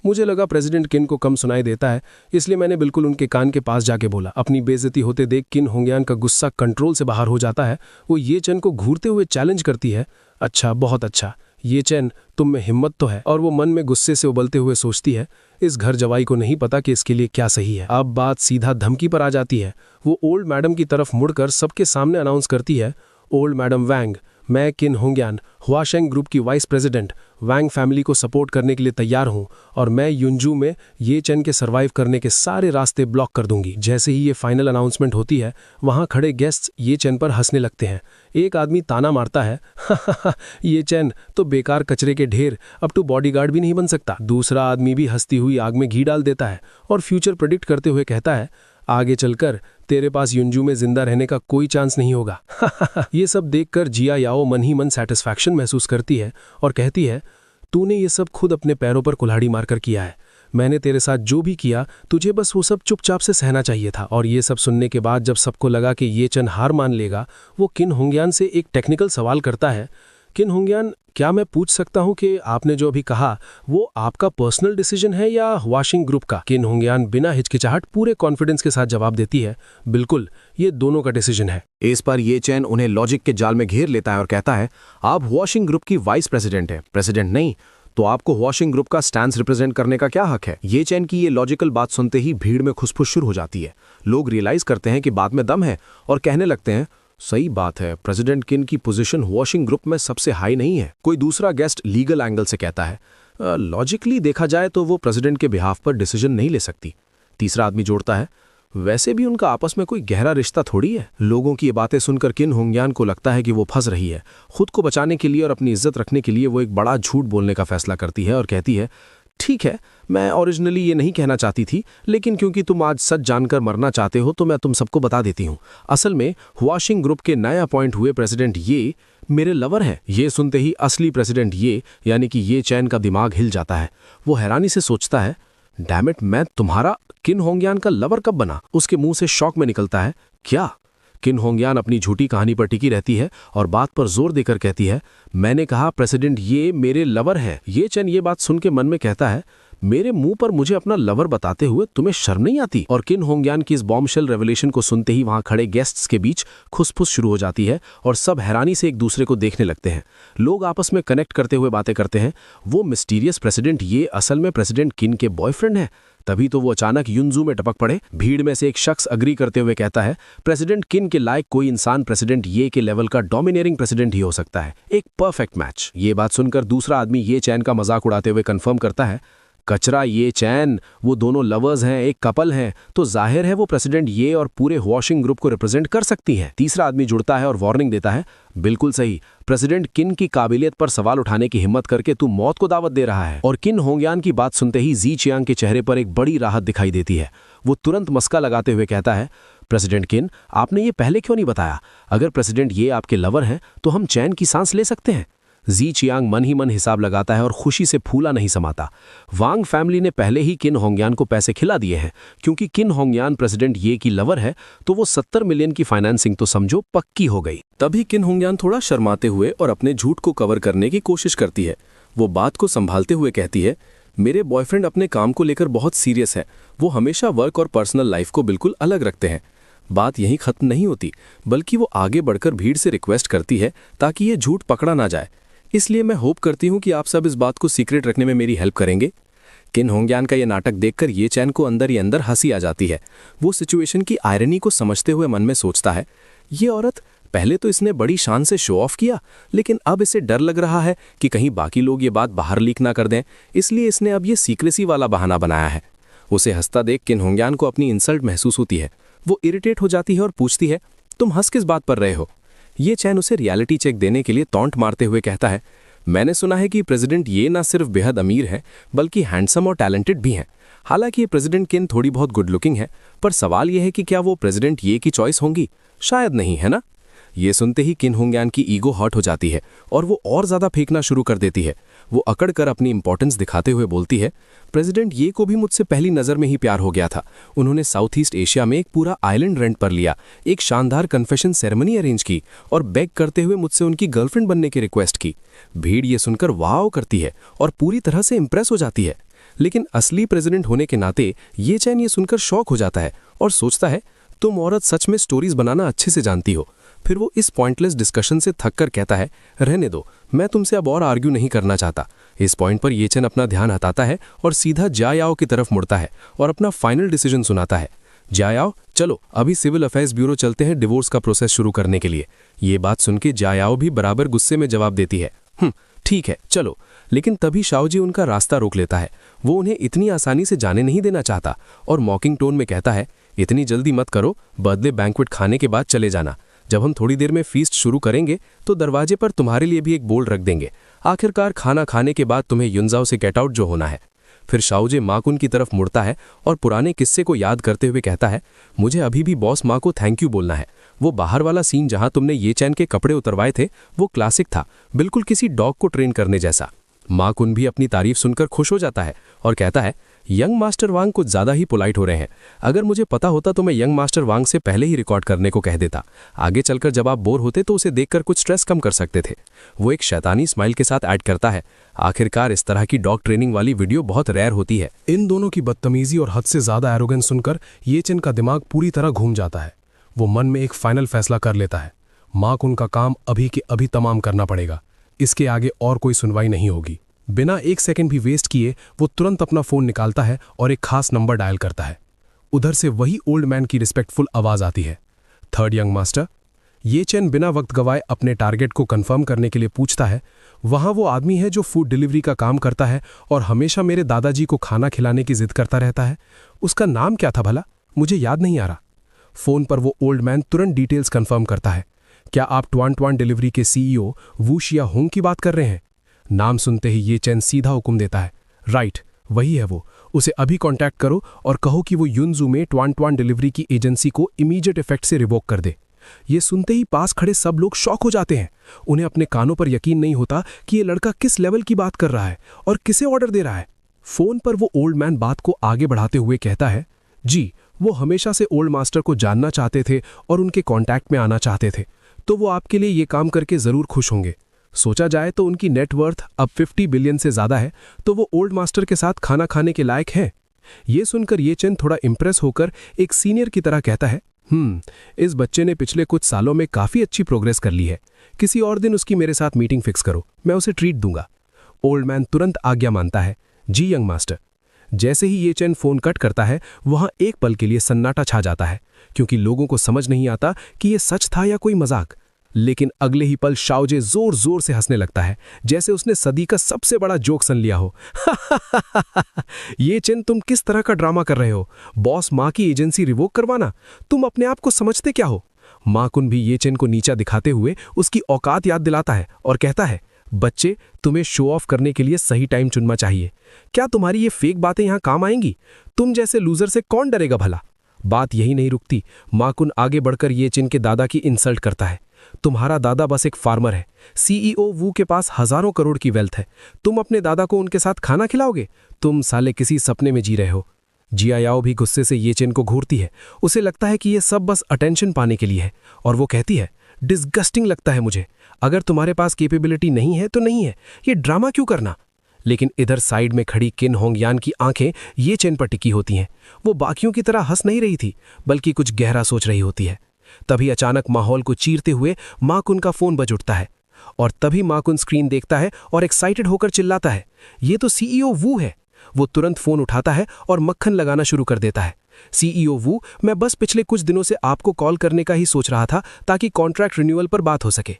मुझे लगा प्रेसिडेंट किन को कम सुनाई देता है, इसलिए मैंने बिल्कुल उनके कान के पास जाके बोला। अपनी बेइज्जती होते देख किन होंगयान का गुस्सा कंट्रोल से बाहर हो जाता है। वो ये चेन को घूरते हुए चैलेंज करती है, अच्छा, बहुत अच्छा, ये चेन, तुम में हिम्मत तो है। और वो मन में गुस्से से उबलते हुए सोचती है, इस घर जवाई को नहीं पता कि इसके लिए क्या सही है। अब बात सीधा धमकी पर आ जाती है। वो ओल्ड मैडम की तरफ मुड़कर सबके सामने अनाउंस करती है, ओल्ड मैडम वैंग, मैं किन होंगयान, हुआशेंग ग्रुप की वाइस प्रेसिडेंट, वैंग फैमिली को सपोर्ट करने के लिए तैयार हूं और मैं युनजू में ये चेन के सर्वाइव करने के सारे रास्ते ब्लॉक कर दूंगी। जैसे ही ये फाइनल अनाउंसमेंट होती है, वहां खड़े गेस्ट्स ये चेन पर हंसने लगते हैं। एक आदमी ताना मारता है, ये चेन तो बेकार कचरे के ढेर, अब तो बॉडीगार्ड भी नहीं बन सकता। दूसरा आदमी भी हंसती हुई आग में घी डाल देता है और फ्यूचर प्रेडिक्ट करते हुए कहता है, आगे चलकर तेरे पास युनजू में जिंदा रहने का कोई चांस नहीं होगा। ये सब देखकर जिया याओ मन ही मन सेटिस्फैक्शन महसूस करती है और कहती है, तूने ये सब खुद अपने पैरों पर कुल्हाड़ी मारकर किया है। मैंने तेरे साथ जो भी किया तुझे बस वो सब चुपचाप से सहना चाहिए था। और ये सब सुनने के बाद जब सबको लगा कि ये चन हार मान लेगा, वो किन होंग्यान से एक टेक्निकल सवाल करता है। किन होंग्यान, क्या मैं पूछ सकता हूं कि आपने जो अभी कहा वो आपका पर्सनल डिसीजन है या वाशिंग ग्रुप का? किन होंग्यान बिना हिचकिचाहट पूरे कॉन्फिडेंस के साथ जवाब देती है, बिल्कुल, ये दोनों का डिसीजन है। इस पर ये चैन उन्हें लॉजिक के जाल में घेर लेता है और कहता है, आप वॉशिंग ग्रुप की वाइस प्रेसिडेंट हैं, प्रेसिडेंट नहीं, तो आपको वॉशिंग ग्रुप का स्टैंड रिप्रेजेंट करने का क्या हक है? ये चैन की ये लॉजिकल बात सुनते ही भीड़ में खुसफुस शुरू हो जाती है। लोग रियलाइज करते हैं कि बात में दम है और कहने लगते हैं, सही बात है, प्रेसिडेंट किन की पोजीशन वॉशिंग ग्रुप में सबसे हाई नहीं है। कोई दूसरा गेस्ट लीगल एंगल से कहता है, लॉजिकली देखा जाए तो वो प्रेसिडेंट के बिहाफ पर डिसीजन नहीं ले सकती। तीसरा आदमी जोड़ता है, वैसे भी उनका आपस में कोई गहरा रिश्ता थोड़ी है। लोगों की ये बातें सुनकर किन होंग्यान को लगता है कि वो फंस रही है। खुद को बचाने के लिए और अपनी इज्जत रखने के लिए वो एक बड़ा झूठ बोलने का फैसला करती है और कहती है, ठीक है, मैं ओरिजिनली ये नहीं कहना चाहती थी, लेकिन क्योंकि तुम आज सच जानकर मरना चाहते हो तो मैं तुम सबको बता देती हूँ। असल में वॉशिंग ग्रुप के नए अपॉइंट हुए प्रेसिडेंट ये मेरे लवर हैं। ये सुनते ही असली प्रेसिडेंट ये यानी कि ये चैन का दिमाग हिल जाता है। वो हैरानी से सोचता है, डैम इट, मैं तुम्हारा किन होंग्यान का लवर कब बना? उसके मुंह से शॉक में निकलता है, क्या? किन होंग्यान अपनी झूठी कहानी पर टिकी रहती है और बात पर जोर देकर कहती है, मैंने कहा प्रेसिडेंट ये मेरे लवर है। ये चैन ये बात सुन के मन में कहता है, मेरे मुंह पर मुझे अपना लवर बताते हुए तुम्हें शर्म नहीं आती? और किन होंग्यान की इस बॉम्बशेल रेवलेशन को सुनते ही वहां खड़े गेस्ट्स के बीच खुसफुस शुरू हो जाती है और सब हैरानी से एक दूसरे को देखने लगते हैं। लोग आपस में कनेक्ट करते हुए बातें करते हैं, वो मिस्टीरियस प्रेसिडेंट ये असल में प्रेसिडेंट किन के बॉयफ्रेंड है। तभी तो वो अचानक युनजू में टपक पड़े। भीड़ में से एक शख्स अग्री करते हुए कहता है, प्रेसिडेंट किन के लायक कोई इंसान प्रेसिडेंट ये के लेवल का डोमिनेटिंग प्रेसिडेंट ही हो सकता है। एक परफेक्ट मैच। ये बात सुनकर दूसरा आदमी ये चैन का मजाक उड़ाते हुए कंफर्म करता है, कचरा ये चैन, वो दोनों लवर्स हैं, एक कपल हैं, तो जाहिर है वो प्रेसिडेंट ये और पूरे वॉशिंग ग्रुप को रिप्रेजेंट कर सकती हैं। तीसरा आदमी जुड़ता है और वार्निंग देता है, बिल्कुल सही, प्रेसिडेंट किन की काबिलियत पर सवाल उठाने की हिम्मत करके तू मौत को दावत दे रहा है। और किन होंग्यान की बात सुनते ही जी चियांग के चेहरे पर एक बड़ी राहत दिखाई देती है। वो तुरंत मस्का लगाते हुए कहता है, प्रेसिडेंट किन, आपने ये पहले क्यों नहीं बताया? अगर प्रेसिडेंट ये आपके लवर हैं तो हम चैन की सांस ले सकते हैं। जी चियांग मन ही मन हिसाब लगाता है और खुशी से फूला नहीं समाता। वांग फैमिली ने पहले ही किन होंग्यान को पैसे खिला दिए हैं, क्योंकि किन होंग्यान प्रेसिडेंट ये की लवर है तो वो 70 मिलियन की फाइनेंसिंग तो समझो पक्की हो गई। तभी किन होंग्यान थोड़ा शर्माते हुए और अपने झूठ को कवर करने की कोशिश करती है। वो बात को संभालते हुए कहती है, मेरे बॉयफ्रेंड अपने काम को लेकर बहुत सीरियस है। वो हमेशा वर्क और पर्सनल लाइफ को बिल्कुल अलग रखते हैं। बात यहीं खत्म नहीं होती, बल्कि वो आगे बढ़कर भीड़ से रिक्वेस्ट करती है ताकि ये झूठ पकड़ा ना जाए। इसलिए मैं होप करती हूँ कि आप सब इस बात को सीक्रेट रखने में मेरी हेल्प करेंगे। किन होंग्यान का ये नाटक देखकर ये चैन को अंदर ही अंदर हंसी आ जाती है। वो सिचुएशन की आयरनी को समझते हुए मन में सोचता है, ये औरत, पहले तो इसने बड़ी शान से शो ऑफ किया, लेकिन अब इसे डर लग रहा है कि कहीं बाकी लोग ये बात बाहर लीक ना कर दें, इसलिए इसने अब ये सीक्रेसी वाला बहाना बनाया है। उसे हंसता देख किन होंग्यान को अपनी इंसल्ट महसूस होती है। वो इरिटेट हो जाती है और पूछती है, तुम हंस किस बात पर रहे हो? ये चैन उसे रियलिटी चेक देने के लिए टॉन्ट मारते हुए कहता है, मैंने सुना है कि प्रेसिडेंट ये ना सिर्फ बेहद अमीर हैं, बल्कि हैंडसम और टैलेंटेड भी हैं। हालांकि ये प्रेसिडेंट किन थोड़ी बहुत गुड लुकिंग है, पर सवाल यह है कि क्या वो प्रेसिडेंट ये की चॉइस होंगी? शायद नहीं, है ना? ये सुनते ही किन होंग्यान की ईगो हर्ट हो जाती है और वो और ज्यादा फेंकना शुरू कर देती है। वो अकड़ कर अपनी इंपॉर्टेंस दिखाते हुए बोलती है, प्रेसिडेंट ये को भी मुझसे पहली नजर में ही प्यार हो गया था। उन्होंने साउथ ईस्ट एशिया में एक पूरा आइलैंड रेंट पर लिया, एक शानदार कन्फेशन सेरेमनी अरेंज की और बेग करते हुए मुझसे उनकी गर्लफ्रेंड बनने की रिक्वेस्ट की। भीड़ ये सुनकर वाव करती है और पूरी तरह से इंप्रेस हो जाती है। लेकिन असली प्रेसिडेंट होने के नाते ये चैन ये सुनकर शॉक हो जाता है और सोचता है, तुम औरत सच में स्टोरीज बनाना अच्छे से जानती हो। फिर वो इस पॉइंटलेस डिस्कशन से थक कर कहता है, रहने दो, मैं तुमसे अब और आर्ग्यू नहीं करना चाहता। इस पॉइंट पर ये चैन अपना ध्यान हटाता है और सीधा जायाओ की तरफ मुड़ता है और अपना फाइनल डिसीजन सुनाता है। जायाओ, चलो अभी सिविल अफेयर्स ब्यूरो चलते हैं डिवोर्स का प्रोसेस शुरू करने के लिए। ये बात सुन के जायाओ भी बराबर गुस्से में जवाब देती है, ठीक है चलो। लेकिन तभी शाओजी उनका रास्ता रोक लेता है। वो उन्हें इतनी आसानी से जाने नहीं देना चाहता और मॉकिंग टोन में कहता है, इतनी जल्दी मत करो, बर्थडे बैंक्वेट खाने के बाद चले जाना। जब हम थोड़ी देर में फीस्ट शुरू करेंगे तो दरवाजे पर तुम्हारे लिए भी एक बोर्ड रख देंगे। आखिरकार खाना खाने के बाद तुम्हें युनजाओ से गेट आउट जो होना है। फिर शाओजे माकुन की तरफ मुड़ता है और पुराने किस्से को याद करते हुए कहता है, मुझे अभी भी बॉस माँ को थैंक यू बोलना है। वो बाहर वाला सीन जहां तुमने ये चैन के कपड़े उतरवाए थे वो क्लासिक था, बिल्कुल किसी डॉग को ट्रेन करने जैसा। माकुन भी अपनी तारीफ सुनकर खुश हो जाता है और कहता है, यंग मास्टर वांग कुछ ज़्यादा ही पोलाइट हो रहे हैं। अगर मुझे पता होता तो मैं यंग मास्टर वांग से पहले ही रिकॉर्ड करने को कह देता। आगे चलकर जब आप बोर होते तो उसे देखकर कुछ स्ट्रेस कम कर सकते थे। वो एक शैतानी स्माइल के साथ ऐड करता है, आखिरकार इस तरह की डॉग ट्रेनिंग वाली वीडियो बहुत रेयर होती है। इन दोनों की बदतमीजी और हद से ज्यादा एरोगेंस सुनकर ये चेन का दिमाग पूरी तरह घूम जाता है। वो मन में एक फाइनल फैसला कर लेता है, माँ को उनका काम अभी के अभी तमाम करना पड़ेगा। इसके आगे और कोई सुनवाई नहीं होगी। बिना एक सेकंड भी वेस्ट किए वो तुरंत अपना फोन निकालता है और एक खास नंबर डायल करता है। उधर से वही ओल्ड मैन की रिस्पेक्टफुल आवाज आती है, थर्ड यंग मास्टर। ये चेन बिना वक्त गवाए अपने टारगेट को कंफर्म करने के लिए पूछता है, वहां वो आदमी है जो फूड डिलीवरी का काम करता है और हमेशा मेरे दादाजी को खाना खिलाने की जिद करता रहता है। उसका नाम क्या था भला? मुझे याद नहीं आ रहा। फोन पर वो ओल्ड मैन तुरंत डिटेल्स कंफर्म करता है, क्या आप ट्वान ट्वान डिलीवरी के सीईओ वू शिया होंग की बात कर रहे हैं? नाम सुनते ही ये चेन सीधा हुक्म देता है, राइट, वही है वो। उसे अभी कांटेक्ट करो और कहो कि वो यूनजू में ट्वान ट्वान डिलीवरी की एजेंसी को इमीडिएट इफेक्ट से रिवोक कर दे। ये सुनते ही पास खड़े सब लोग शॉक हो जाते हैं। उन्हें अपने कानों पर यकीन नहीं होता कि ये लड़का किस लेवल की बात कर रहा है और किसे ऑर्डर दे रहा है। फोन पर वो ओल्ड मैन बात को आगे बढ़ाते हुए कहता है, जी, वो हमेशा से ओल्ड मास्टर को जानना चाहते थे और उनके कांटेक्ट में आना चाहते थे, तो वो आपके लिए ये काम करके जरूर खुश होंगे। सोचा जाए तो उनकी नेटवर्थ अब 50 बिलियन से ज्यादा है, तो वो ओल्ड मास्टर के साथ खाना खाने के लायक है। ये सुनकर ये चेन थोड़ा इंप्रेस होकर एक सीनियर की तरह कहता है, इस बच्चे ने पिछले कुछ सालों में काफी अच्छी प्रोग्रेस कर ली है। किसी और दिन उसकी मेरे साथ मीटिंग फिक्स करो, मैं उसे ट्रीट दूंगा। ओल्ड मैन तुरंत आज्ञा मानता है, जी यंग मास्टर। जैसे ही ये चेन फोन कट करता है, वहां एक पल के लिए सन्नाटा छा जाता है, क्योंकि लोगों को समझ नहीं आता कि ये सच था या कोई मजाक। लेकिन अगले ही पल शाओजे जोर जोर से हंसने लगता है, जैसे उसने सदी का सबसे बड़ा जोक सुन लिया हो। ये चेन, तुम किस तरह का ड्रामा कर रहे हो? बॉस माँ की एजेंसी रिवोक करवाना? तुम अपने आप को समझते क्या हो? माकुन भी ये चेन को नीचा दिखाते हुए उसकी औकात याद दिलाता है और कहता है, बच्चे, तुम्हें शो ऑफ करने के लिए सही टाइम चुनना चाहिए। क्या तुम्हारी ये फेक बातें यहां काम आएंगी? तुम जैसे लूजर से कौन डरेगा भला? बात यही नहीं रुकती। माकुन आगे बढ़कर ये चेन के दादा की इंसल्ट करता है, तुम्हारा दादा बस एक फार्मर है, सीईओ वू के पास हजारों करोड़ की वेल्थ है। तुम अपने दादा को उनके साथ खाना खिलाओगे? तुम साले किसी सपने में जी रहे हो। जिया याओ भी गुस्से से ये चेन को घूरती है। उसे लगता है कि ये सब बस अटेंशन पाने के लिए है, और वो कहती है, डिस्गस्टिंग लगता है मुझे। अगर तुम्हारे पास कैपेबिलिटी नहीं है तो नहीं है, ये ड्रामा क्यों करना? लेकिन इधर साइड में खड़ी किन होंगयान की आंखें ये चेन पर टिकी होती हैं। वो बाकियों की तरह हंस नहीं रही थी, बल्कि कुछ गहरा सोच रही होती है। तभी अचानक माहौल को चीरते हुए माकुन का फोन बज उठता है, और तभी माकुन स्क्रीन देखता है और एक्साइटेड होकर चिल्लाता है, ये तो सीईओ वू है। वो तुरंत फोन उठाता है और मक्खन लगाना शुरू कर देता है, सीईओ वू, मैं बस पिछले कुछ दिनों से आपको कॉल करने का ही सोच रहा था ताकि कॉन्ट्रैक्ट रिन्यूअल पर बात हो सके।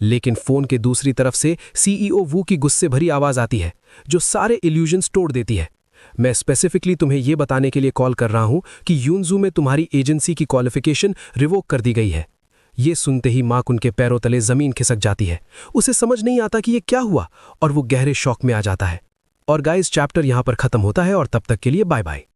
लेकिन फोन के दूसरी तरफ से सीईओ वू की गुस्से भरी आवाज आती है, जो सारे इल्यूजन्स तोड़ देती है। मैं स्पेसिफिकली तुम्हें यह बताने के लिए कॉल कर रहा हूं कि यूनजू में तुम्हारी एजेंसी की क्वालिफिकेशन रिवोक कर दी गई है। ये सुनते ही माकुन के पैरों तले जमीन खिसक जाती है। उसे समझ नहीं आता कि ये क्या हुआ, और वो गहरे शॉक में आ जाता है। और गाइस, चैप्टर यहां पर खत्म होता है, और तब तक के लिए बाय बाय।